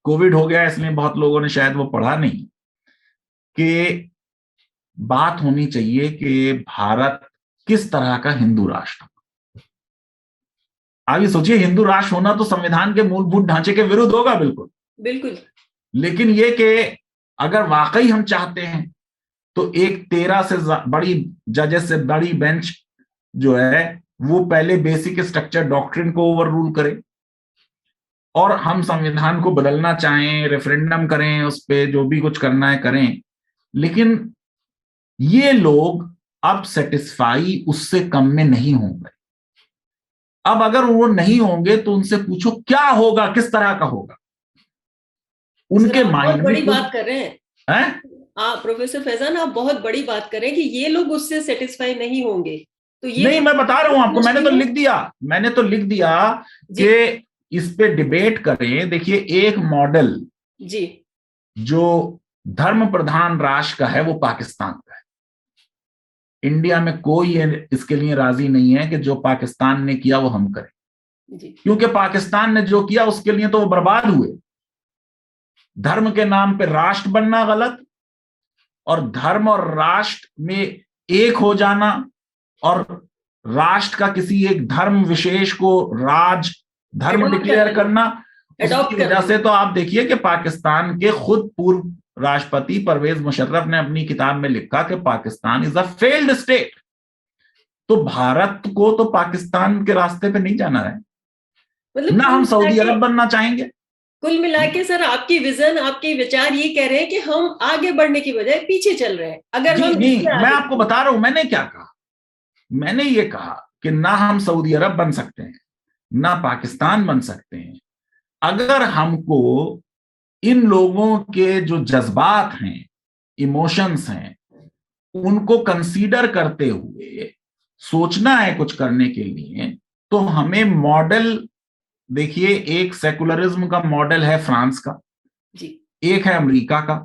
Speaker 2: कोविड हो गया इसलिए बहुत लोगों ने शायद वो पढ़ा नहीं, कि बात होनी चाहिए कि भारत किस तरह का हिंदू राष्ट्र। आगे सोचिए, हिंदू राष्ट्र होना तो संविधान के मूलभूत ढांचे के विरुद्ध होगा, बिल्कुल बिल्कुल। लेकिन ये कि अगर वाकई हम चाहते हैं तो एक 13 से बड़ी जजेस से बड़ी बेंच जो है वो पहले बेसिक स्ट्रक्चर डॉक्ट्रिन को ओवर रूल करे, और हम संविधान को बदलना चाहें, रेफरेंडम करें, उस पर जो भी कुछ करना है करें। लेकिन ये लोग अब सेटिस्फाई उससे कम में नहीं होंगे। अब अगर वो नहीं होंगे तो उनसे पूछो क्या होगा, किस तरह का होगा। उनके माइंड में
Speaker 1: बड़ी बात कर रहे हैं प्रोफेसर फैजान, आप बहुत बड़ी बात कर रहे हैं कि ये लोग उससे सेटिस्फाई नहीं होंगे। तो ये
Speaker 2: नहीं, मैं बता रहा हूं आपको, मैंने तो लिख दिया कि इस पे डिबेट करें। देखिए, एक मॉडल जी जो धर्म प्रधान राष्ट्र का है वो पाकिस्तान का है। इंडिया में कोई इसके लिए राजी नहीं है कि जो पाकिस्तान ने किया वो हम करें, क्योंकि पाकिस्तान ने जो किया उसके लिए तो वो बर्बाद हुए। धर्म के नाम पे राष्ट्र बनना गलत, और धर्म और राष्ट्र में एक हो जाना और राष्ट्र का किसी एक धर्म विशेष को राज धर्म डिक्लेयर करना, उसकी वजह से तो आप देखिए कि पाकिस्तान के खुद पूर्व राष्ट्रपति परवेज मुशर्रफ ने अपनी किताब में लिखा कि Pakistan is a failed state. तो भारत को तो पाकिस्तान के रास्ते पे नहीं जाना है, मतलब ना हम सऊदी अरब बनना चाहेंगे।
Speaker 1: कुल मिला के सर आपकी विजन, आपके विचार ये कह रहे हैं कि हम आगे बढ़ने की बजाय पीछे चल रहे हैं। अगर हम
Speaker 2: नहीं, मैं आपको बता रहा हूं मैंने क्या कहा। मैंने ये कहा कि ना हम सऊदी अरब बन सकते हैं, ना पाकिस्तान बन सकते हैं, अगर हमको इन लोगों के जो जज्बात हैं, इमोशंस हैं, उनको कंसीडर करते हुए सोचना है कुछ करने के लिए, तो हमें मॉडल देखिए, एक सेकुलरिज्म का मॉडल है फ्रांस का जी, एक है अमेरिका का।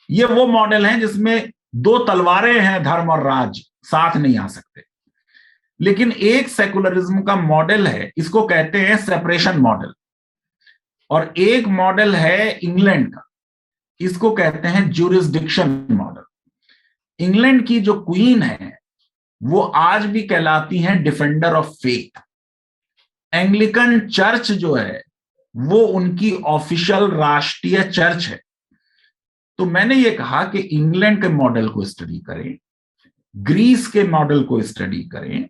Speaker 2: ये वो मॉडल है जिसमें दो तलवारें हैं, धर्म और राज साथ नहीं आ सकते। लेकिन एक सेकुलरिज्म का मॉडल है, इसको कहते हैं सेपरेशन मॉडल, और एक मॉडल है इंग्लैंड का, इसको कहते हैं ज्यूरिसडिक्शन मॉडल। इंग्लैंड की जो क्वीन है वो आज भी कहलाती हैं defender of faith. Anglican church जो है वो उनकी ऑफिशियल राष्ट्रीय चर्च है। तो मैंने ये कहा कि इंग्लैंड के मॉडल को स्टडी करें, ग्रीस के मॉडल को स्टडी करें,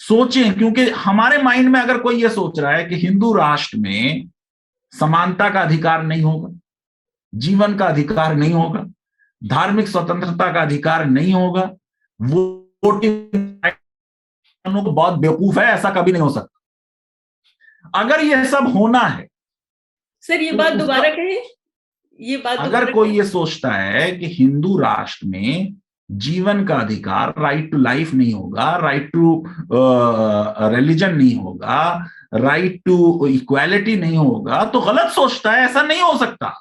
Speaker 2: सोचें, क्योंकि हमारे माइंड में अगर कोई ये सोच रहा है कि हिंदू राष्ट्र में समानता का अधिकार नहीं होगा, जीवन का अधिकार नहीं होगा, धार्मिक स्वतंत्रता का अधिकार नहीं होगा, वोटिंग को बहुत बेवकूफ है, ऐसा कभी नहीं हो सकता। अगर ये सब होना है
Speaker 1: सर, ये बात दोबारा कहें, ये बात
Speaker 2: अगर कोई ये सोचता है कि हिंदू राष्ट्र में जीवन का अधिकार, राइट टू लाइफ नहीं होगा, राइट टू रिलीजन नहीं होगा, राइट टू इक्वालिटी नहीं होगा, तो गलत सोचता है। ऐसा नहीं हो सकता।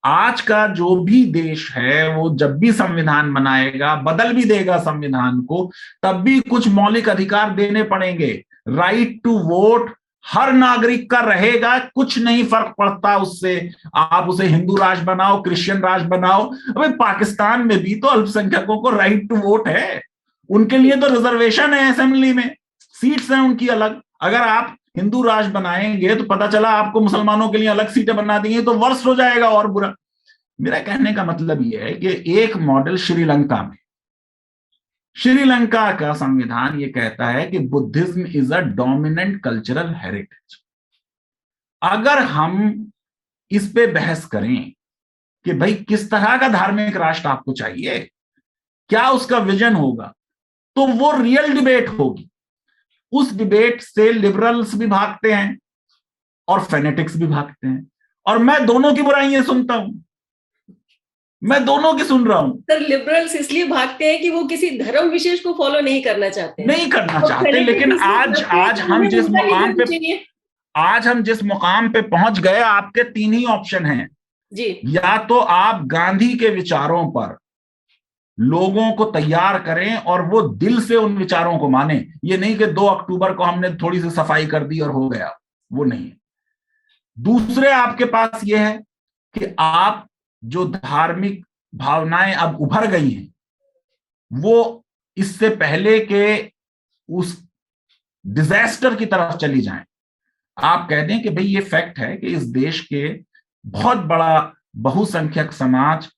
Speaker 2: आज का जो भी देश है वो जब भी संविधान बनाएगा, बदल भी देगा संविधान को, तब भी कुछ मौलिक अधिकार देने पड़ेंगे। राइट टू वोट हर नागरिक का रहेगा, कुछ नहीं फर्क पड़ता उससे, आप उसे हिंदू राष्ट्र बनाओ, क्रिश्चियन राष्ट्र बनाओ। अबे पाकिस्तान में भी तो अल्पसंख्यकों को राइट टू वोट है, उनके लिए तो रिजर्वेशन है, असेंबली में सीट्स हैं उनकी अलग। अगर आप हिंदू राष्ट्र बनाएंगे तो पता चला आपको मुसलमानों के लिए अलग सीटें बना दी, तो वर्ष हो जाएगा और बुरा। मेरा कहने का मतलब यह है कि एक मॉडल श्रीलंका में, श्रीलंका का संविधान ये कहता है कि Buddhism is a dominant cultural heritage. अगर हम इस पे बहस करें कि भाई किस तरह का धार्मिक राष्ट्र आपको चाहिए, क्या उसका विजन होगा, तो वो रियल डिबेट होगी। उस डिबेट से लिबरल्स भी भागते हैं और फेनेटिक्स भी भागते हैं, और मैं दोनों की बुराइयां सुनता हूं, मैं दोनों की सुन रहा हूं।
Speaker 1: सर, लिबरल्स इसलिए भागते हैं कि वो किसी धर्म विशेष को फॉलो नहीं करना चाहते,
Speaker 2: नहीं करना चाहते। लेकिन आज हम जिस मुकाम पे पहुंच गए, आपके तीन ही ऑप्शन हैं
Speaker 1: जी।
Speaker 2: या तो आप गांधी के विचारों पर लोगों को तैयार करें और वो दिल से उन विचारों को माने, ये नहीं कि 2 अक्टूबर को हमने थोड़ी सी सफाई कर दी और हो गया, वो नहीं। दूसरे आपके पास ये है कि आप जो धार्मिक भावनाएं अब उभर गई हैं वो इससे पहले के उस डिजास्टर की तरफ चली जाएं। आप कह दें कि भाई ये फैक्ट है कि इस देश के बहुत बड़ा बहुसंख्यक समाज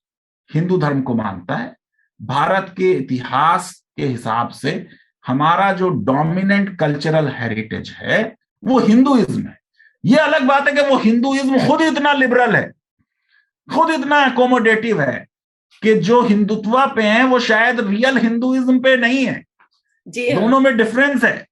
Speaker 2: हिंदू धर्म को मानता है। भारत के इतिहास के हिसाब से हमारा जो डोमिनेंट कल्चरल हेरिटेज है वो हिंदुइज्म है। ये अलग बात है कि वो हिंदुइज्म खुद इतना लिबरल है, खुद इतना एकोमोडेटिव है कि जो हिंदुत्व पे है वो शायद रियल हिंदुइज्म पे नहीं है। जी हाँ। दोनों में डिफरेंस है।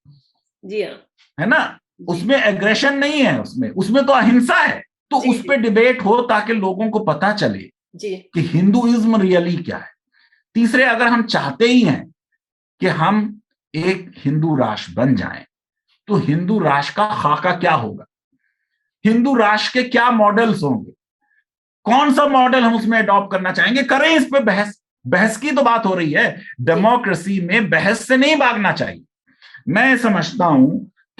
Speaker 1: जी हाँ,
Speaker 2: है ना, उसमें एग्रेशन नहीं है, उसमें तो अहिंसा है। तो उस पे डिबेट हो ताकि लोगों को पता चले जी कि हिंदुइज्म रियली क्या है। तीसरे, अगर हम चाहते ही हैं कि हम एक हिंदू राष्ट्र बन जाएं, तो हिंदू राष्ट्र का खाका क्या होगा, हिंदू राष्ट्र के क्या मॉडल्स होंगे, कौन सा मॉडल हम उसमें अडॉप्ट करना चाहेंगे, करें इस पे बहस। बहस की तो बात हो रही है, डेमोक्रेसी में बहस से नहीं भागना चाहिए। मैं समझता हूं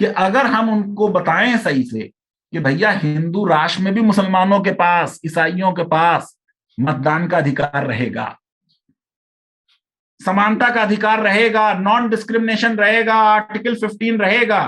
Speaker 2: कि अगर हम उनको बताएं सही से कि भैया हिंदू राष्ट्र में भी मुसलमानों के पास, ईसाइयों के पास मतदान का अधिकार रहेगा, समानता का अधिकार रहेगा, नॉन डिस्क्रिमिनेशन रहेगा, आर्टिकल 15 रहेगा,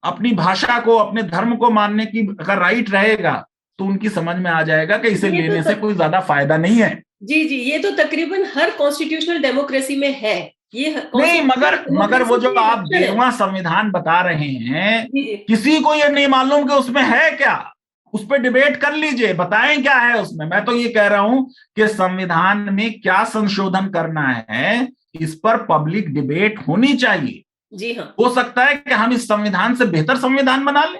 Speaker 2: अपनी भाषा को, अपने धर्म को मानने की अगर राइट रहेगा, तो उनकी समझ में आ जाएगा कि इसे लेने से कोई ज्यादा फायदा नहीं है।
Speaker 1: जी जी, ये तो तकरीबन हर कॉन्स्टिट्यूशनल डेमोक्रेसी में है ये।
Speaker 2: नहीं, मगर वो जो आप 13वां संविधान बता रहे हैं, किसी को ये नहीं मालूम कि उसमें है क्या। उस पर डिबेट कर लीजिए, बताएं क्या है उसमें। मैं तो ये कह रहा हूं कि संविधान में क्या संशोधन करना है, इस पर पब्लिक डिबेट होनी चाहिए।
Speaker 1: जी हाँ,
Speaker 2: हो सकता है कि हम इस संविधान से बेहतर संविधान बना लें।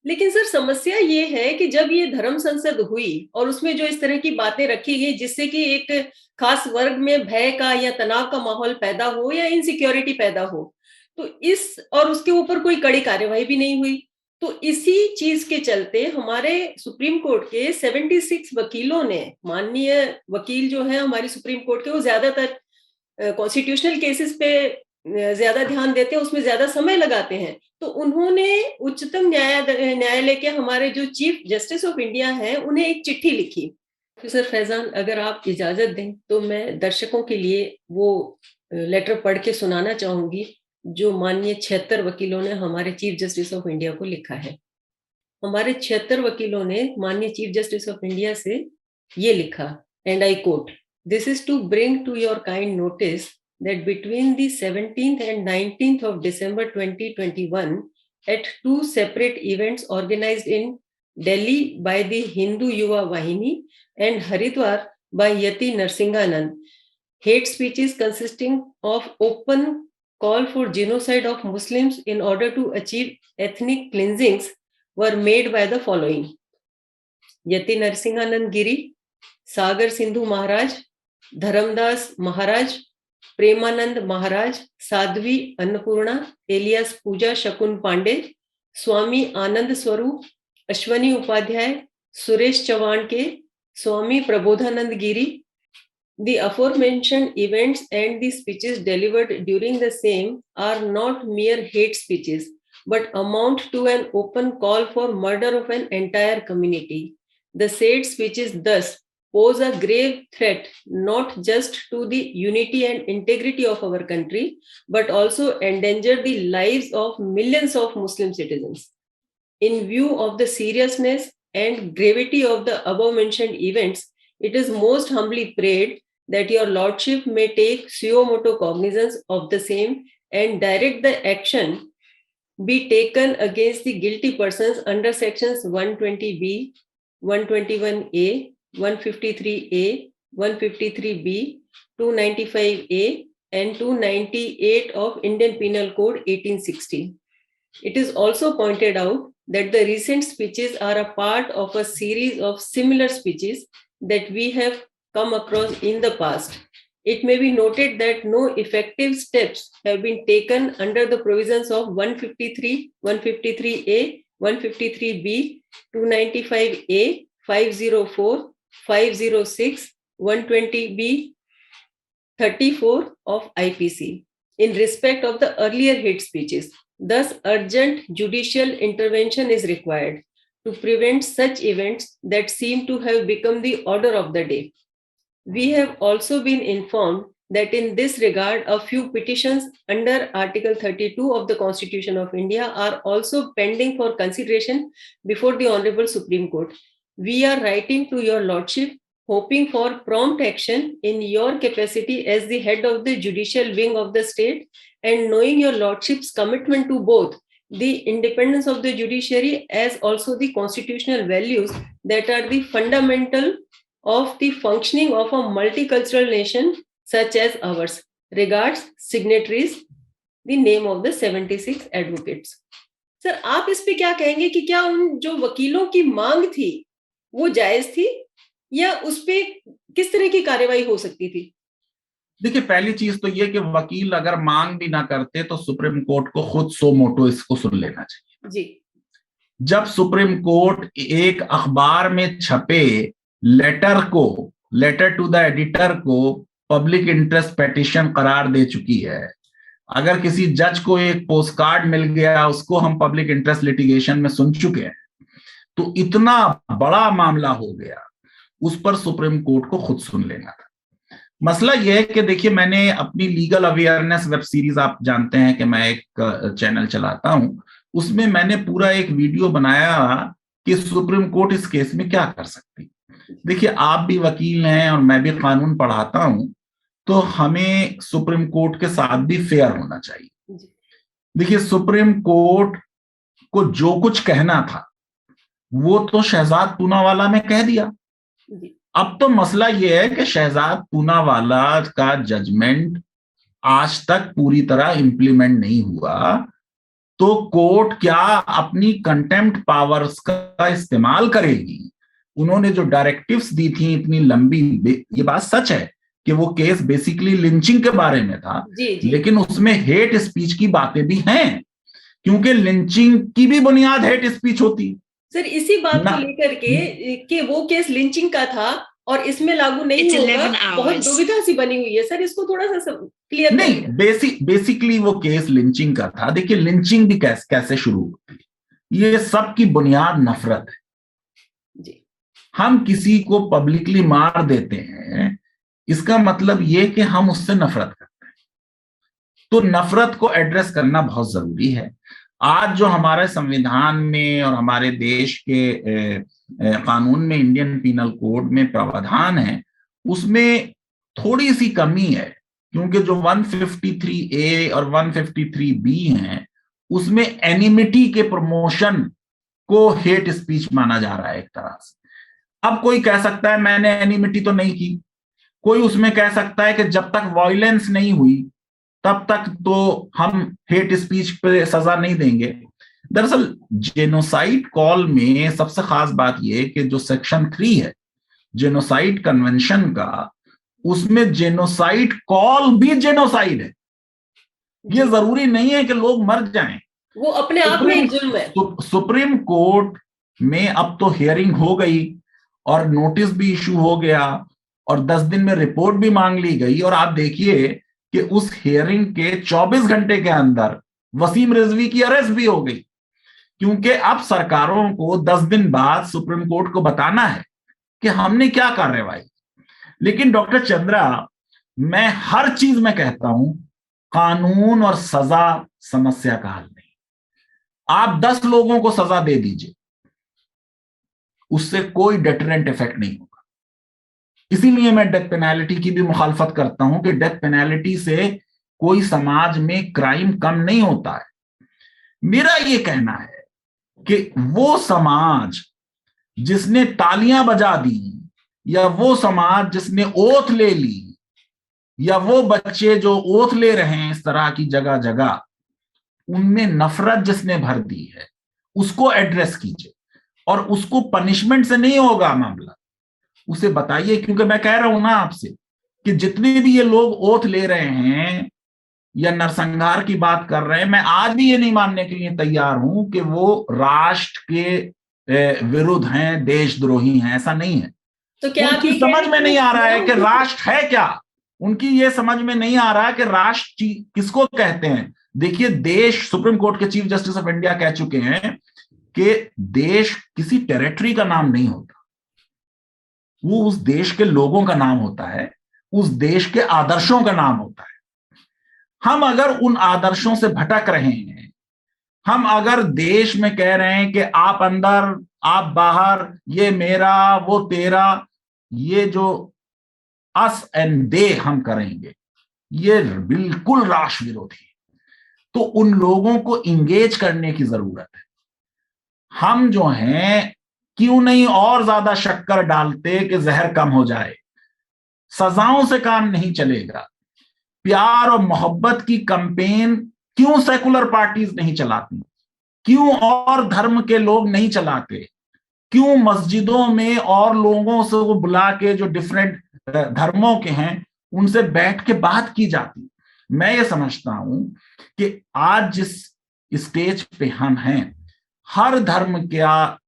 Speaker 1: लेकिन सर समस्या ये है कि जब ये धर्म संसद हुई और उसमें जो इस तरह की बातें रखी गई जिससे कि एक खास वर्ग में भय का या तनाव का माहौल पैदा हो या इनसिक्योरिटी पैदा हो, तो इस और उसके ऊपर कोई कड़ी कार्यवाही भी नहीं हुई। तो इसी चीज के चलते हमारे सुप्रीम कोर्ट के 76 वकीलों ने, माननीय वकील जो है हमारी सुप्रीम कोर्ट के, वो ज्यादातर कॉन्स्टिट्यूशनल केसेस पे ज्यादा ध्यान देते हैं, उसमें ज्यादा समय लगाते हैं। तो उन्होंने उच्चतम न्यायालय के हमारे जो चीफ जस्टिस ऑफ इंडिया हैं, उन्हें एक चिट्ठी लिखी। प्रोफेसर फैजान, अगर आप इजाजत दें तो मैं दर्शकों के लिए वो लेटर पढ़ के सुनाना चाहूंगी जो माननीय 76 वकीलों ने हमारे चीफ जस्टिस ऑफ इंडिया को लिखा है। हमारे 76 वकीलों ने माननीय चीफ जस्टिस ऑफ इंडिया से ये लिखा, and I quote, this is to bring to your kind notice that between the 17th and 19th of December 2021, at two separate events organized in Delhi by the Hindu Yuva Vahini and Haridwar by Yati Narsinganand, hate speeches consisting of open call for genocide of Muslims in order to achieve ethnic cleansings were made by the following: Yati Narsinganand Giri, Sagar Sindhu Maharaj, Dharamdas Maharaj, Premanand Maharaj, Sadhvi Annapurna, alias Puja Shakun Pandey, स्वामी आनंद स्वरूप, अश्वनी उपाध्याय, सुरेश चौहान के, स्वामी प्रबोधानंद गिरी. The aforementioned events and the speeches delivered during the same are not mere hate speeches, but amount to an open call for murder of an entire community. The said speeches thus pose a grave threat not just to the unity and integrity of our country, but also endanger the lives of millions of Muslim citizens. In view of the seriousness and gravity of the above-mentioned events, it is most humbly prayed that your lordship may take suo motu cognizance of the same and direct the action be taken against the guilty persons under sections 120B, 121A, 153A, 153B, 295A, and 298 of Indian Penal Code 1860. It is also pointed out that the recent speeches are a part of a series of similar speeches that we have come across in the past. It may be noted that no effective steps have been taken under the provisions of 153, 153A, 153B, 295A, 504, 506, 120B, 34 of IPC in respect of the earlier hate speeches. Thus, urgent judicial intervention is required to prevent such events that seem to have become the order of the day. We have also been informed that in this regard, a few petitions under Article 32 of the Constitution of India are also pending for consideration before the Honorable Supreme Court. We are writing to your lordship, hoping for prompt action in your capacity as the head of the judicial wing of the state, and knowing your lordship's commitment to both the independence of the judiciary as also the constitutional values that are the fundamental of the functioning of a multicultural nation such as ours. Regards, signatories, the name of the 76 advocates. Sir, आप इस पे क्या कहेंगे कि क्या उन जो वकीलों की मांग थी वो जायज थी या उस पे किस तरह की कार्रवाई हो सकती थी?
Speaker 2: देखिए, पहली चीज तो ये कि वकील अगर मांग भी ना करते तो सुप्रीम कोर्ट को खुद सो मोटो इसको सुन लेना चाहिए
Speaker 1: जी।
Speaker 2: जब सुप्रीम कोर्ट एक अखबार में छपे लेटर टू द एडिटर को पब्लिक इंटरेस्ट पेटिशन करार दे चुकी है, अगर किसी जज को एक पोस्ट कार्ड मिल गया उसको हम पब्लिक इंटरेस्ट लिटिगेशन में सुन चुके हैं, तो इतना बड़ा मामला हो गया उस पर सुप्रीम कोर्ट को खुद सुन लेना था। मसला यह है कि देखिए, मैंने अपनी लीगल अवेयरनेस वेब सीरीज, आप जानते हैं कि मैं एक चैनल चलाता हूं, उसमें मैंने पूरा एक वीडियो बनाया कि सुप्रीम कोर्ट इस केस में क्या कर सकती। देखिए, आप भी वकील हैं और मैं भी कानून पढ़ाता हूं, तो हमें सुप्रीम कोर्ट के साथ भी फेयर होना चाहिए। देखिए, सुप्रीम कोर्ट को जो कुछ कहना था वो तो शहजाद पूनावाला में कह दिया। अब तो मसला यह है कि शहजाद पूनावाला का जजमेंट आज तक पूरी तरह इंप्लीमेंट नहीं हुआ, तो कोर्ट क्या अपनी कंटेम्प्ट पावर्स का इस्तेमाल करेगी? उन्होंने जो डायरेक्टिव्स दी थी इतनी लंबी, ये बात सच है कि वो केस बेसिकली लिंचिंग के बारे में था, लेकिन उसमें हेट स्पीच की बातें भी हैं, क्योंकि लिंचिंग की भी बुनियाद हेट स्पीच होती।
Speaker 1: सर, इसी बात को लेकर के कि वो केस लिंचिंग का था और इसमें लागू नहीं होगा, बहुत दुविधा सी बनी हुई है। सर, इसको थोड़ा सा क्लियर
Speaker 2: नहीं, बेसिकली वो केस लिंचिंग का था। देखिए, लिंचिंग भी कैसे शुरू होती है, ये सब की बुनियाद नफरत है जी। हम किसी को पब्लिकली मार देते हैं, इसका मतलब ये कि हम उससे नफरत करते हैं, तो नफरत को एड्रेस करना बहुत जरूरी है। आज जो हमारे संविधान में और हमारे देश के कानून में, इंडियन पीनल कोड में प्रावधान है, उसमें थोड़ी सी कमी है, क्योंकि जो 153A और 153B हैं, उसमें एनिमिटी के प्रमोशन को हेट स्पीच माना जा रहा है एक तरह से। अब कोई कह सकता है मैंने एनिमिटी तो नहीं की, कोई उसमें कह सकता है कि जब तक वायलेंस नहीं हुई तब तक तो हम हेट स्पीच पे सजा नहीं देंगे। दरअसल जेनोसाइड कॉल में सबसे खास बात यह कि जो सेक्शन 3 है जेनोसाइड कन्वेंशन का, उसमें जेनोसाइड कॉल भी जेनोसाइड है। ये जरूरी नहीं है कि लोग मर जाएं,
Speaker 1: वो अपने आप में एक जुर्म है।
Speaker 2: सुप्रीम कोर्ट में अब तो हियरिंग हो गई और नोटिस भी इशू हो गया और 10 दिन में रिपोर्ट भी मांग ली गई, और आप देखिए कि उस हियरिंग के 24 घंटे के अंदर वसीम रिजवी की अरेस्ट भी हो गई, क्योंकि अब सरकारों को 10 दिन बाद सुप्रीम कोर्ट को बताना है कि हमने क्या कार्रवाई। लेकिन डॉक्टर चंद्रा, मैं हर चीज में कहता हूं, कानून और सजा समस्या का हल नहीं। आप 10 लोगों को सजा दे दीजिए, उससे कोई डेटरेंट इफेक्ट नहीं होगा। इसीलिए मैं डेथ पेनाल्टी की भी मुखालफत करता हूं कि डेथ पेनाल्टी से कोई समाज में क्राइम कम नहीं होता है। मेरा ये कहना है कि वो समाज जिसने तालियां बजा दी, या वो समाज जिसने ओथ ले ली, या वो बच्चे जो ओथ ले रहे हैं इस तरह की जगह जगह, उनमें नफरत जिसने भर दी है, उसको एड्रेस कीजिए। और उसको पनिशमेंट से नहीं होगा मामला, उसे बताइए। क्योंकि मैं कह रहा हूं ना आपसे कि जितने भी ये लोग ओथ ले रहे हैं या नरसंहार की बात कर रहे हैं, मैं आज भी ये नहीं मानने के लिए तैयार हूं कि वो राष्ट्र के विरुद्ध हैं, देशद्रोही हैं। ऐसा नहीं है।
Speaker 1: तो क्या
Speaker 2: उनकी समझ में नहीं आ रहा है कि राष्ट्र है क्या, उनकी ये समझ में नहीं आ रहा है कि राष्ट्र किसको कहते हैं। देखिए, देश, सुप्रीम कोर्ट के चीफ जस्टिस ऑफ इंडिया कह चुके हैं कि देश किसी टेरिटरी का नाम नहीं होता, वो उस देश के लोगों का नाम होता है, उस देश के आदर्शों का नाम होता है। हम अगर उन आदर्शों से भटक रहे हैं, हम अगर देश में कह रहे हैं कि आप अंदर आप बाहर, ये मेरा वो तेरा, ये जो अस एंड दे हम करेंगे, ये बिल्कुल राष्ट्र विरोधी है। तो उन लोगों को इंगेज करने की जरूरत है। हम जो हैं, क्यों नहीं और ज्यादा शक्कर डालते कि जहर कम हो जाए। सजाओं से काम नहीं चलेगा। प्यार और मोहब्बत की कैंपेन क्यों सेकुलर पार्टीज नहीं चलाती, क्यों और धर्म के लोग नहीं चलाते, क्यों मस्जिदों में और लोगों से वो बुला के जो डिफरेंट धर्मों के हैं उनसे बैठ के बात की जाती। मैं ये समझता हूं कि आज जिस स्टेज पे हम हैं, हर धर्म का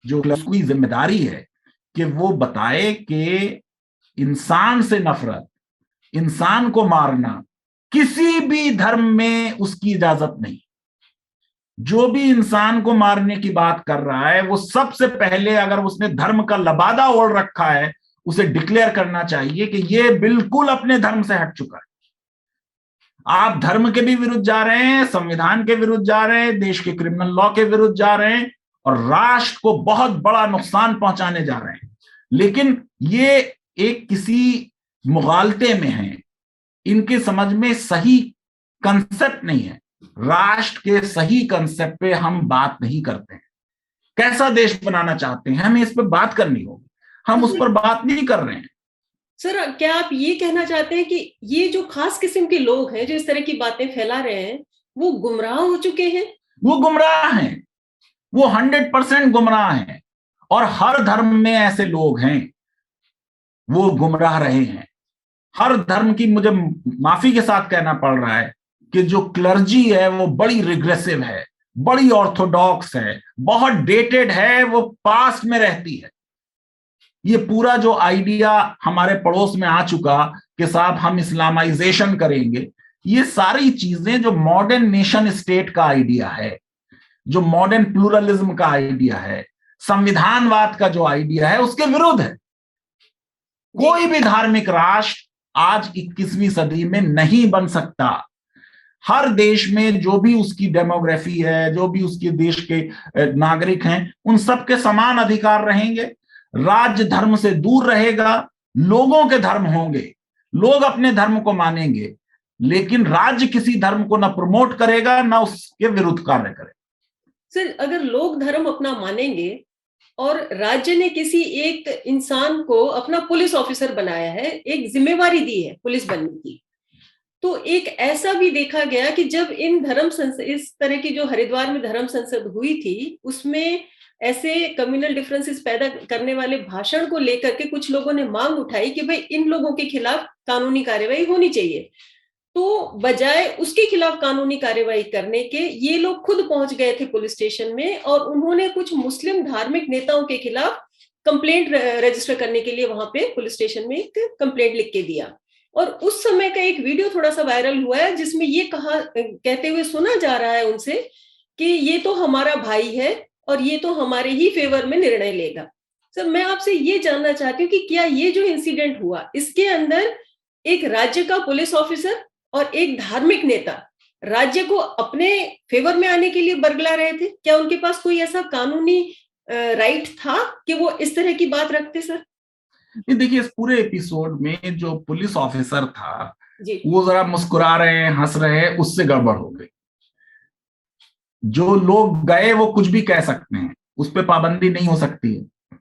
Speaker 2: जो उसकी जिम्मेदारी है कि वो बताए कि इंसान से नफरत, इंसान को मारना किसी भी धर्म में उसकी इजाजत नहीं। जो भी इंसान को मारने की बात कर रहा है वो सबसे पहले, अगर उसने धर्म का लबादा ओढ़ रखा है, उसे डिक्लेयर करना चाहिए कि ये बिल्कुल अपने धर्म से हट चुका है। आप धर्म के भी विरुद्ध जा रहे हैं, संविधान के विरुद्ध जा रहे हैं, देश के क्रिमिनल लॉ के विरुद्ध जा रहे हैं और राष्ट्र को बहुत बड़ा नुकसान पहुंचाने जा रहे हैं। लेकिन ये एक किसी मुगालते में है, इनके समझ में सही कंसेप्ट नहीं है। राष्ट्र के सही कंसेप्ट पे हम बात नहीं करते हैं। कैसा देश बनाना चाहते हैं, हमें इस पर बात करनी होगी, हम उस पर बात नहीं कर रहे हैं।
Speaker 1: सर, क्या आप ये कहना चाहते हैं कि ये जो खास किस्म के लोग हैं जो इस तरह की बातें फैला रहे हैं, वो गुमराह हो चुके हैं?
Speaker 2: वो गुमराह हैं, वो 100% गुमराह हैं, और हर धर्म में ऐसे लोग हैं, वो गुमराह रहे हैं। हर धर्म की, मुझे माफी के साथ कहना पड़ रहा है कि जो क्लर्जी है वो बड़ी रिग्रेसिव है, बड़ी ऑर्थोडॉक्स है, बहुत डेटेड है, वो पास्ट में रहती है। ये पूरा जो आइडिया हमारे पड़ोस में आ चुका कि साहब हम इस्लामाइजेशन करेंगे, ये सारी चीजें जो मॉडर्न नेशन स्टेट का आइडिया है, जो मॉडर्न प्लूरलिज्म का आइडिया है, संविधानवाद का जो आइडिया है, उसके विरुद्ध है। कोई भी धार्मिक राष्ट्र आज 21वीं सदी में नहीं बन सकता। हर देश में जो भी उसकी डेमोग्राफी है, जो भी उसके देश के नागरिक हैं, उन सबके समान अधिकार रहेंगे। राज्य धर्म से दूर रहेगा, लोगों के धर्म होंगे, लोग अपने धर्म को मानेंगे, लेकिन राज्य किसी धर्म को ना प्रमोट करेगा ना उसके विरुद्ध कार्य करेगा।
Speaker 1: सर, अगर लोग धर्म अपना मानेंगे और राज्य ने किसी एक इंसान को अपना पुलिस ऑफिसर बनाया है, एक जिम्मेवारी दी है पुलिस बनने की, तो एक ऐसा भी देखा गया कि जब इन इस तरह की जो हरिद्वार में धर्म संसद हुई थी, उसमें ऐसे कम्युनल डिफरेंसेस पैदा करने वाले भाषण को लेकर के कुछ लोगों ने मांग उठाई कि भाई इन लोगों के खिलाफ कानूनी कार्यवाही होनी चाहिए। तो बजाय उसके खिलाफ कानूनी कार्यवाही करने के, ये लोग खुद पहुंच गए थे पुलिस स्टेशन में और उन्होंने कुछ मुस्लिम धार्मिक नेताओं के खिलाफ कंप्लेंट रजिस्टर करने के लिए वहां पे पुलिस स्टेशन में एक कंप्लेंट लिख के दिया। और उस समय का एक वीडियो थोड़ा सा वायरल हुआ है जिसमें ये कहते हुए सुना जा रहा है उनसे कि ये तो हमारा भाई है और ये तो हमारे ही फेवर में निर्णय लेगा। सर, मैं आपसे ये जानना चाहती हूँ कि क्या ये जो इंसिडेंट हुआ, इसके अंदर एक राज्य का पुलिस ऑफिसर और एक धार्मिक नेता राज्य को अपने फेवर में आने के लिए बरगला रहे थे? क्या उनके पास कोई ऐसा कानूनी राइट था कि वो इस तरह की बात रखते? सर,
Speaker 2: ये देखिए, इस पूरे एपिसोड में जो पुलिस ऑफिसर था
Speaker 1: जी,
Speaker 2: वो जरा मुस्कुरा रहे हैं, हंस रहे हैं, उससे गड़बड़ हो गई। जो लोग गए वो कुछ भी कह सकते हैं, उस पर पाबंदी नहीं हो सकती है।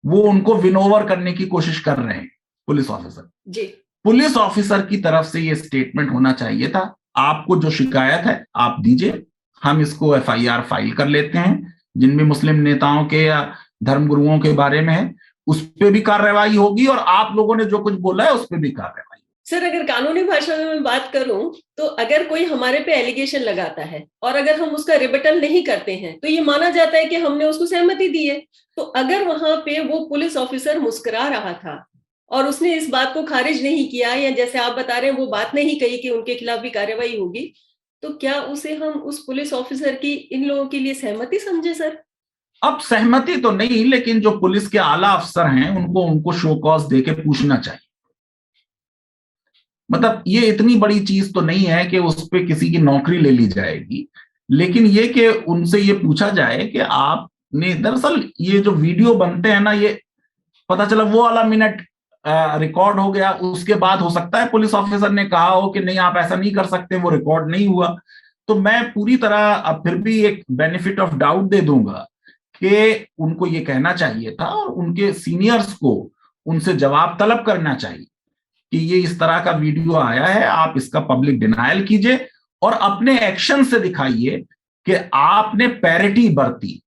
Speaker 2: वो उनको विनोवर करने की कोशिश कर रहे हैं पुलिस ऑफिसर।
Speaker 1: जी,
Speaker 2: पुलिस ऑफिसर की तरफ से ये स्टेटमेंट होना चाहिए था, आपको जो शिकायत है आप दीजिए, हम इसको एफआईआर फाइल कर लेते हैं, जिन भी मुस्लिम नेताओं के या धर्मगुरुओं के बारे में है उस पर भी कार्रवाई होगी, और आप लोगों ने जो कुछ बोला है उस पर भी कार्रवाई।
Speaker 1: सर, अगर कानूनी भाषा में मैं बात करूं तो अगर कोई हमारे पे एलिगेशन लगाता है और अगर हम उसका रिबटल नहीं करते हैं तो ये माना जाता है कि हमने उसको सहमति दी है। तो अगर वहां पे वो पुलिस ऑफिसर मुस्कुरा रहा था और उसने इस बात को खारिज नहीं किया, या जैसे आप बता रहे हैं वो बात नहीं कही कि उनके खिलाफ भी कार्रवाई होगी, तो क्या उसे हम उस पुलिस ऑफिसर की इन लोगों के लिए सहमति समझे? सर,
Speaker 2: अब सहमति तो नहीं, लेकिन जो पुलिस के आला अफसर हैं उनको शो कॉज देके पूछना चाहिए। मतलब ये इतनी बड़ी चीज तो नहीं है कि उस पर किसी की नौकरी ले ली जाएगी, लेकिन ये कि उनसे ये पूछा जाए कि आपने, दरअसल ये जो वीडियो बनते हैं ना, ये पता चला वो वाला मिनट रिकॉर्ड हो गया, उसके बाद हो सकता है पुलिस ऑफिसर ने कहा हो कि नहीं आप ऐसा नहीं कर सकते, वो रिकॉर्ड नहीं हुआ। तो मैं पूरी तरह अब फिर भी एक बेनिफिट ऑफ डाउट दे दूंगा कि उनको ये कहना चाहिए था और उनके सीनियर्स को उनसे जवाब तलब करना चाहिए कि ये इस तरह का वीडियो आया है, आप इसका पब्लिक डिनायल कीजिए और अपने एक्शन से दिखाइए कि आपने पैरिटी बरती।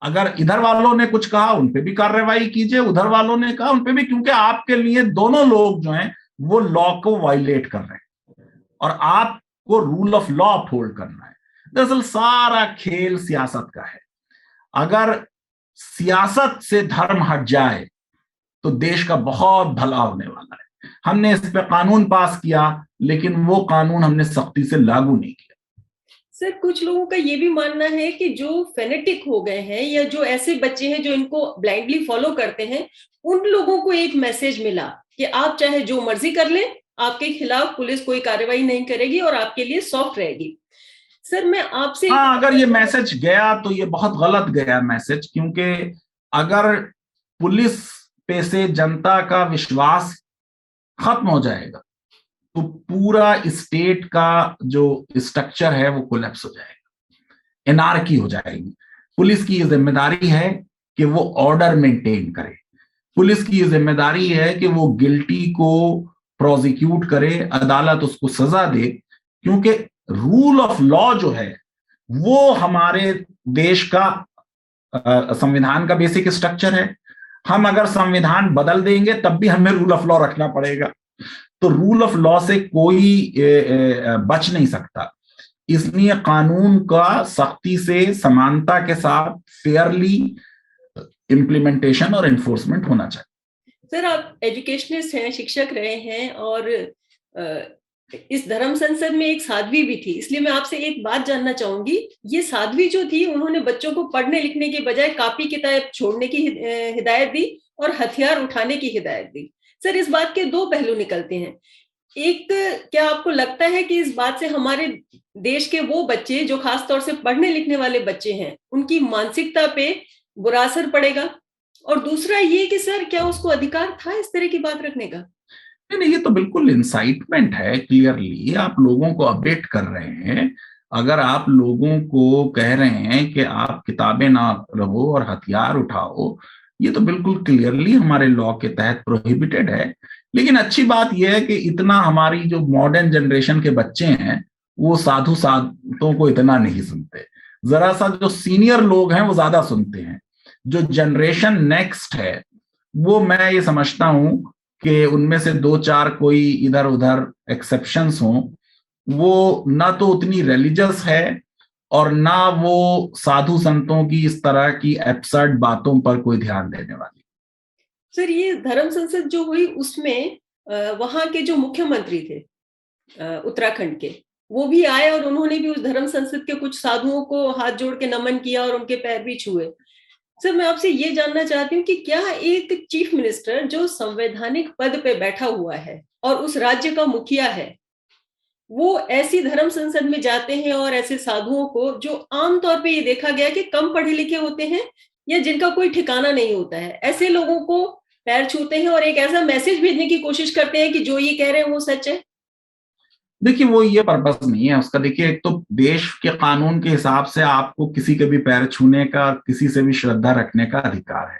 Speaker 2: अगर इधर वालों ने कुछ कहा उन पे भी कार्रवाई कीजिए, उधर वालों ने कहा उन पे भी, क्योंकि आपके लिए दोनों लोग जो हैं वो लॉ को वायलेट कर रहे हैं और आपको रूल ऑफ लॉ अपहोल्ड करना है। दरअसल सारा खेल सियासत का है। अगर सियासत से धर्म हट जाए तो देश का बहुत भला होने वाला है। हमने इस पे कानून पास किया, लेकिन वो कानून हमने सख्ती से लागू नहीं किया।
Speaker 1: सर कुछ लोगों का ये भी मानना है कि जो फेनेटिक हो गए हैं या जो ऐसे बच्चे हैं जो इनको ब्लाइंडली फॉलो करते हैं, उन लोगों को एक मैसेज मिला कि आप चाहे जो मर्जी कर लें, आपके खिलाफ पुलिस कोई कार्रवाई नहीं करेगी और आपके लिए सॉफ्ट रहेगी। सर मैं आपसे
Speaker 2: हाँ, अगर ये मैसेज गया तो ये बहुत गलत गया मैसेज, क्योंकि अगर पुलिस पे से जनता का विश्वास खत्म हो जाएगा तो पूरा स्टेट का जो स्ट्रक्चर है वो कोलैप्स हो जाएगा, एनार्की हो जाएगी। पुलिस की ये जिम्मेदारी है कि वो ऑर्डर मेंटेन करे, पुलिस की ये जिम्मेदारी है कि वो गिल्टी को प्रोसिक्यूट करे, अदालत उसको सजा दे, क्योंकि रूल ऑफ लॉ जो है वो हमारे देश का संविधान का बेसिक स्ट्रक्चर है। हम अगर संविधान बदल देंगे तब भी हमें रूल ऑफ लॉ रखना पड़ेगा, तो रूल ऑफ लॉ से कोई बच नहीं सकता। इसलिए कानून का सख्ती से, समानता के साथ, फेयरली इम्प्लीमेंटेशन और एनफोर्समेंट होना चाहिए।
Speaker 1: सर आप एजुकेशनिस्ट हैं, शिक्षक रहे हैं और इस धर्म संसद में एक साध्वी भी थी, इसलिए मैं आपसे एक बात जानना चाहूंगी। ये साध्वी जो थी उन्होंने बच्चों को पढ़ने लिखने के बजाय कॉपी किताब छोड़ने की हिदायत दी और हथियार उठाने की हिदायत दी। सर इस बात के दो पहलू निकलते हैं। एक, क्या आपको लगता है कि इस बात से हमारे देश के वो बच्चे जो खासतौर से पढ़ने लिखने वाले बच्चे हैं उनकी मानसिकता पे बुरा असर पड़ेगा? और दूसरा ये कि सर क्या उसको अधिकार था इस तरह की बात रखने का?
Speaker 2: नहीं नहीं, ये तो बिल्कुल इंसाइटमेंट है, क्लियरली आप लोगों को अपडेट कर रहे हैं। अगर आप लोगों को कह रहे हैं कि आप किताबें ना रहो और हथियार उठाओ, ये तो बिल्कुल क्लियरली हमारे लॉ के तहत प्रोहिबिटेड है। लेकिन अच्छी बात यह है कि इतना हमारी जो मॉडर्न जनरेशन के बच्चे हैं वो साधु संतों को इतना नहीं सुनते, जरा सा जो सीनियर लोग हैं वो ज्यादा सुनते हैं। जो जनरेशन नेक्स्ट है वो मैं ये समझता हूं कि उनमें से दो चार कोई इधर उधर एक्सेप्शंस हों, वो ना तो उतनी रिलीजियस है और ना वो साधु संतों की इस तरह की एब्सर्ड बातों पर कोई ध्यान देने वाली।
Speaker 1: सर ये धर्म संसद जो हुई उसमें वहां के जो मुख्यमंत्री थे उत्तराखंड के, वो भी आए और उन्होंने भी उस धर्म संसद के कुछ साधुओं को हाथ जोड़ के नमन किया और उनके पैर भी छुए। सर मैं आपसे ये जानना चाहती हूँ कि क्या एक चीफ मिनिस्टर जो संवैधानिक पद पे बैठा हुआ है और उस राज्य का मुखिया है, वो ऐसी धर्म संसद में जाते हैं और ऐसे साधुओं को, जो आमतौर पे ये देखा गया कि कम पढ़े लिखे होते हैं या जिनका कोई ठिकाना नहीं होता है, ऐसे लोगों को पैर छूते हैं और एक ऐसा मैसेज भेजने की कोशिश करते हैं कि जो ये कह रहे हैं वो सच है?
Speaker 2: देखिए, वो ये पर्पस नहीं है उसका। देखिए, एक तो देश के कानून के हिसाब से आपको किसी के भी पैर छूने का, किसी से भी श्रद्धा रखने का अधिकार है,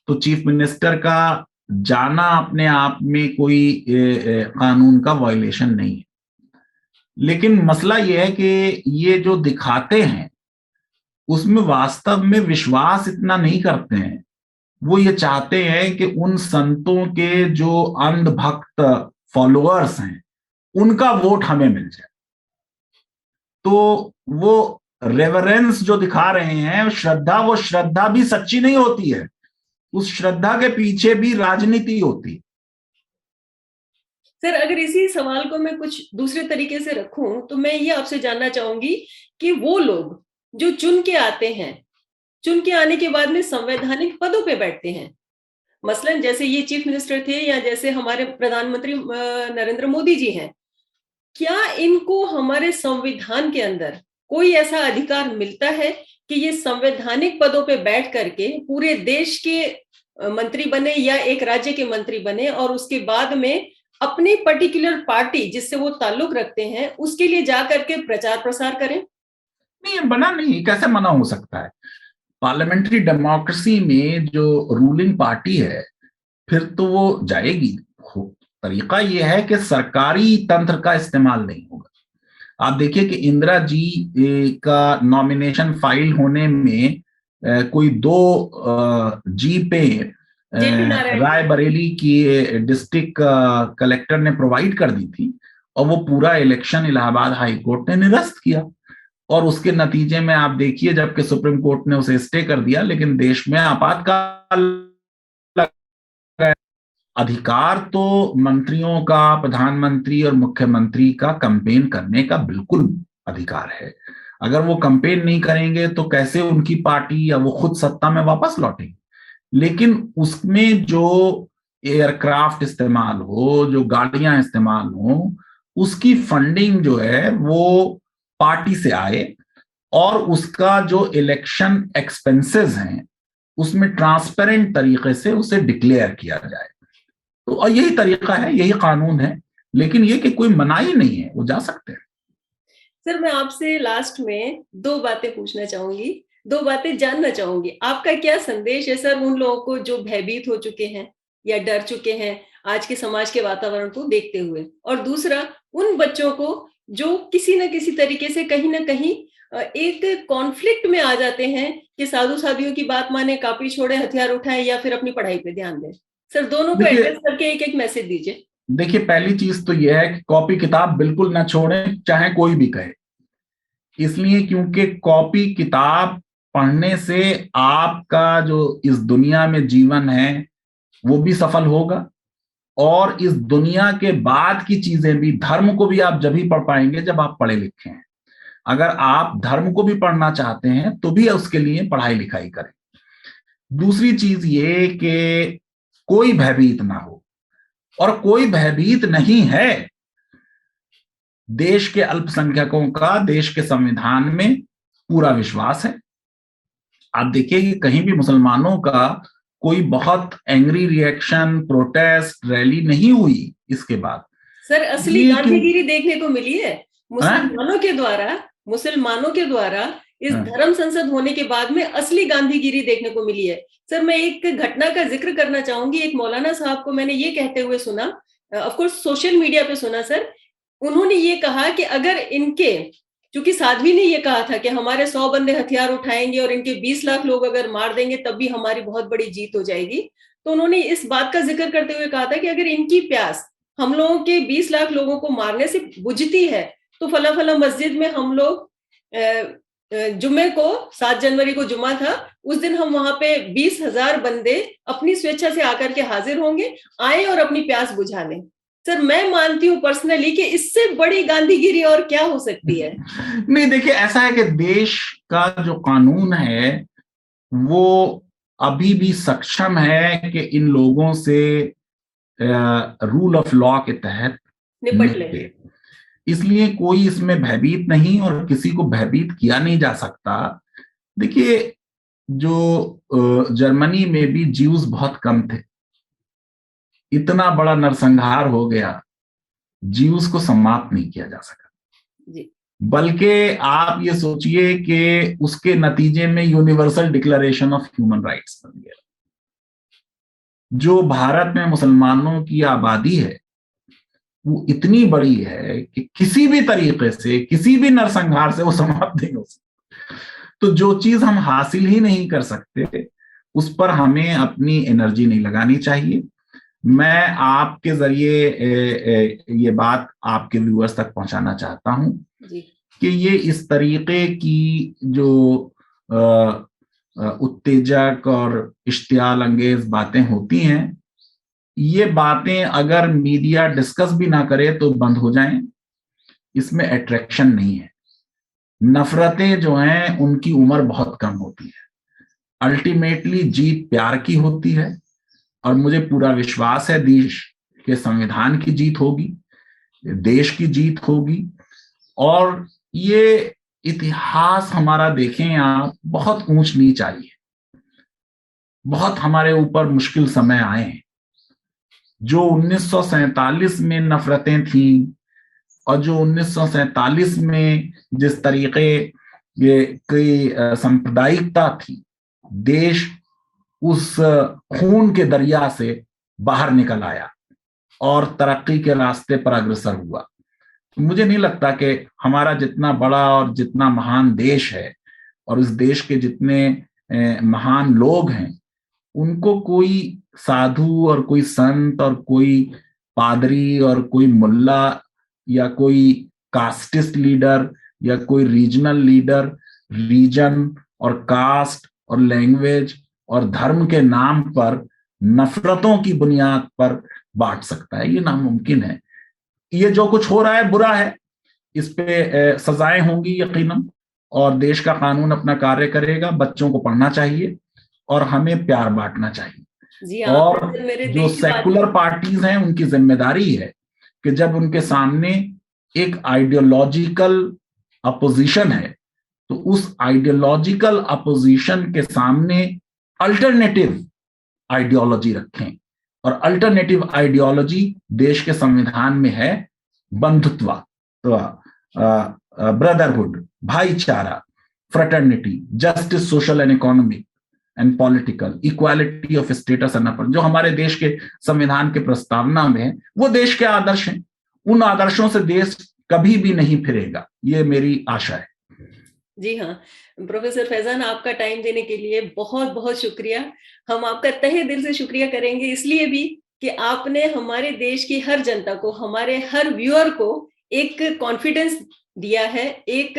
Speaker 2: तो चीफ मिनिस्टर का जाना अपने आप में कोई कानून का वायलेशन नहीं है। लेकिन मसला ये है कि ये जो दिखाते हैं उसमें वास्तव में विश्वास इतना नहीं करते हैं। वो ये चाहते हैं कि उन संतों के जो अंधभक्त फॉलोअर्स हैं उनका वोट हमें मिल जाए। तो वो रेवरेंस जो दिखा रहे हैं, श्रद्धा, वो श्रद्धा भी सच्ची नहीं होती है, उस श्रद्धा के पीछे भी राजनीति होती है।
Speaker 1: सर अगर इसी सवाल को मैं कुछ दूसरे तरीके से रखूं तो मैं ये आपसे जानना चाहूंगी कि वो लोग जो चुन के आते हैं, चुन के आने के बाद में संवैधानिक पदों पे बैठते हैं, मसलन जैसे ये चीफ मिनिस्टर थे या जैसे हमारे प्रधानमंत्री नरेंद्र मोदी जी हैं, क्या इनको हमारे संविधान के अंदर कोई ऐसा अधिकार मिलता है कि ये संवैधानिक पदों पे बैठ करके पूरे देश के मंत्री बने या एक राज्य के मंत्री बने और उसके बाद में अपनी पर्टिकुलर पार्टी जिससे वो ताल्लुक रखते हैं उसके लिए जाकर के प्रचार प्रसार करें?
Speaker 2: नहीं, बना नहीं, कैसे मना हो सकता है? पार्लियामेंट्री डेमोक्रेसी में जो रूलिंग पार्टी है फिर तो वो जाएगी। तरीका ये है कि सरकारी तंत्र का इस्तेमाल नहीं होगा। आप देखिए कि इंदिरा जी का नॉमिनेशन फाइल होने में कोई दो जी पे रायबरेली की डिस्ट्रिक्ट कलेक्टर ने प्रोवाइड कर दी थी और वो पूरा इलेक्शन इलाहाबाद हाई कोर्ट ने निरस्त किया। और उसके नतीजे में आप देखिए, जबकि सुप्रीम कोर्ट ने उसे स्टे कर दिया, लेकिन देश में आपातकाल। अधिकार तो मंत्रियों का, प्रधानमंत्री और मुख्यमंत्री का कैंपेन करने का बिल्कुल अधिकार है। अगर वो कंपेन नहीं करेंगे तो कैसे उनकी पार्टी या वो खुद सत्ता में वापस लौटेंगे। लेकिन उसमें जो एयरक्राफ्ट इस्तेमाल हो, जो गाड़ियां इस्तेमाल हो, उसकी फंडिंग जो है वो पार्टी से आए और उसका जो इलेक्शन एक्सपेंसेस हैं उसमें ट्रांसपेरेंट तरीके से उसे डिक्लेयर किया जाए। तो और यही तरीका है, यही कानून है, लेकिन ये कि कोई मनाही नहीं है, वो जा सकते हैं।
Speaker 1: सर, मैं आपसे लास्ट में 2 बातें पूछना चाहूंगी, 2 बातें जानना चाहूंगी। आपका क्या संदेश है सर उन लोगों को जो भयभीत हो चुके हैं या डर चुके हैं आज के समाज के वातावरण को देखते हुए? और दूसरा, उन बच्चों को जो किसी न किसी तरीके से कहीं न कहीं एक कॉन्फ्लिक्ट में आ जाते हैं कि साधु-साधियों की बात माने, कॉपी छोड़े, हथियार उठाएँ या फिर अपनी पढ़ाई पे ध्यान दें। सर, दोनों को
Speaker 2: देखिए
Speaker 1: एड्रेस करके एक-एक मैसेज दीजिए।
Speaker 2: देखिए पहली चीज तो यह है कि कॉपी किताब बिल्कुल ना छोड़ें, चाहे कोई भी कहे। इसलिए क्योंकि कॉपी किताब पढ़ने से आपका जो इस दुनिया में जीवन है वो भी सफल होगा, और इस दुनिया के बाद की चीजें भी, धर्म को भी आप जब ही पढ़ पाएंगे जब आप पढ़े लिखे हैं। अगर आप धर्म को भी पढ़ना चाहते हैं तो भी उसके लिए पढ़ाई लिखाई करें। दूसरी चीज ये कि कोई भयभीत ना हो, और कोई भयभीत नहीं है। देश के अल्पसंख्यकों का देश के संविधान में पूरा विश्वास है। आप देखिए कि कहीं भी मुसलमानों का कोई बहुत एंग्री रिएक्शन, प्रोटेस्ट, रैली नहीं हुई इसके बाद।
Speaker 1: सर, असली
Speaker 2: इसलिए क्यों
Speaker 1: गांधीगिरी देखने को मिली है मुसलमानों के द्वारा इस धर्म संसद होने के बाद में असली गांधीगिरी देखने को मिली है। सर, मैं एक घटना का जिक्र करना चाहूंगी। एक मौलाना साहब को मैंने ये कहते हुए सुना, ऑफ कोर्स सोशल मीडिया पे सुना सर। उन्होंने ये कहा कि अगर इनके, क्योंकि साध्वी ने ये कहा था कि हमारे 100 बंदे हथियार उठाएंगे और इनके 20 लाख लोग अगर मार देंगे तब भी हमारी बहुत बड़ी जीत हो जाएगी। तो उन्होंने इस बात का जिक्र करते हुए कहा था कि अगर इनकी प्यास हम लोगों के 20 लाख लोगों को मारने से बुझती है तो फला फला मस्जिद में हम लोग जुम्मे को, 7 जनवरी को जुम्मा था, उस दिन हम वहां पे 20,000 बंदे अपनी स्वेच्छा से आकर के हाजिर होंगे, आए और अपनी प्यास बुझा लें। सर, मैं मानती हूँ पर्सनली कि इससे बड़ी गांधीगिरी और क्या हो सकती है।
Speaker 2: नहीं, देखिए ऐसा है कि देश का जो कानून है वो अभी भी सक्षम है कि इन लोगों से रूल ऑफ लॉ के तहत
Speaker 1: निपट ले।
Speaker 2: निपटे। इसलिए कोई इसमें भयभीत नहीं, और किसी को भयभीत किया नहीं जा सकता। देखिए, जो जर्मनी में भी ज्यूज बहुत कम थे, इतना बड़ा नरसंहार हो गया, ज्यूज को समाप्त नहीं किया जा सका
Speaker 1: जी।
Speaker 2: बल्कि आप ये सोचिए कि उसके नतीजे में universal declaration of human rights बन गया। जो भारत में मुसलमानों की आबादी है वो इतनी बड़ी है कि किसी भी तरीके से, किसी भी नरसंहार से वो समाप्त नहीं हो सकती। तो जो चीज हम हासिल ही नहीं कर सकते उस पर हमें अपनी एनर्जी नहीं लगानी चाहिए। मैं आपके जरिए ये बात आपके व्यूअर्स तक पहुंचाना चाहता हूं कि ये इस तरीके की जो उत्तेजक और इश्तियाल अंगेज बातें होती हैं, ये बातें अगर मीडिया डिस्कस भी ना करे तो बंद हो जाएं। इसमें अट्रैक्शन नहीं है। नफरतें जो हैं उनकी उम्र बहुत कम होती है। अल्टीमेटली जीत प्यार की होती है, और मुझे पूरा विश्वास है देश के संविधान की जीत होगी, देश की जीत होगी। और ये इतिहास हमारा देखें आप, बहुत ऊंच नीच आई है, बहुत हमारे ऊपर मुश्किल समय आए हैं। जो 1947 में नफरतें थीं और जो 1947 में जिस तरीके की सांप्रदायिकता थी, देश उस खून के दरिया से बाहर निकल आया और तरक्की के रास्ते पर अग्रसर हुआ। मुझे नहीं लगता कि हमारा जितना बड़ा और जितना महान देश है और इस देश के जितने महान लोग हैं, उनको कोई साधु और कोई संत और कोई पादरी और कोई मुल्ला या कोई कास्टिस्ट लीडर या कोई रीजनल लीडर रीजन और कास्ट और लैंग्वेज और धर्म के नाम पर नफरतों की बुनियाद पर बांट सकता है। ये नामुमकिन है। ये जो कुछ हो रहा है बुरा है, इस पे सजाएं होंगी यकीनन, और देश का कानून अपना कार्य करेगा। बच्चों को पढ़ना चाहिए और हमें प्यार बांटना चाहिए।
Speaker 1: जी
Speaker 2: और
Speaker 1: आपने मेरे
Speaker 2: जो
Speaker 1: दिल की बात।
Speaker 2: सेकुलर पार्टीज हैं उनकी जिम्मेदारी है कि जब उनके सामने एक आइडियोलॉजिकल अपोजिशन है तो उस आइडियोलॉजिकल अपोजिशन के सामने अल्टरनेटिव आइडियोलॉजी रखें। और अल्टरनेटिव आइडियोलॉजी देश के संविधान में है बंधुत्व, ब्रदरहुड, भाईचारा, fraternity, justice, social and economic and political, equality of status and opportunity, जो हमारे देश के संविधान के प्रस्तावना में है, वो देश के आदर्श हैं। उन आदर्शों से देश कभी भी नहीं फिरेगा, ये मेरी आशा है।
Speaker 1: जी हाँ, प्रोफेसर फैजान, आपका टाइम देने के लिए बहुत बहुत शुक्रिया। हम आपका तहे दिल से शुक्रिया करेंगे, इसलिए भी कि आपने हमारे देश की हर जनता को, हमारे हर व्यूअर को एक कॉन्फिडेंस दिया है, एक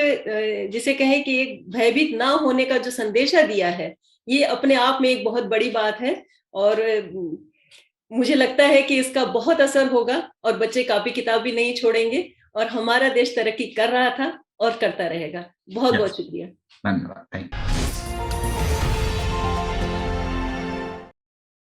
Speaker 1: जिसे कहे कि एक भयभीत ना होने का जो संदेशा दिया है, ये अपने आप में एक बहुत बड़ी बात है। और मुझे लगता है कि इसका बहुत असर होगा और बच्चे कॉपी किताब भी नहीं छोड़ेंगे और हमारा देश तरक्की कर रहा था और करता रहेगा। बहुत बहुत शुक्रिया।
Speaker 2: धन्यवाद। Thank you.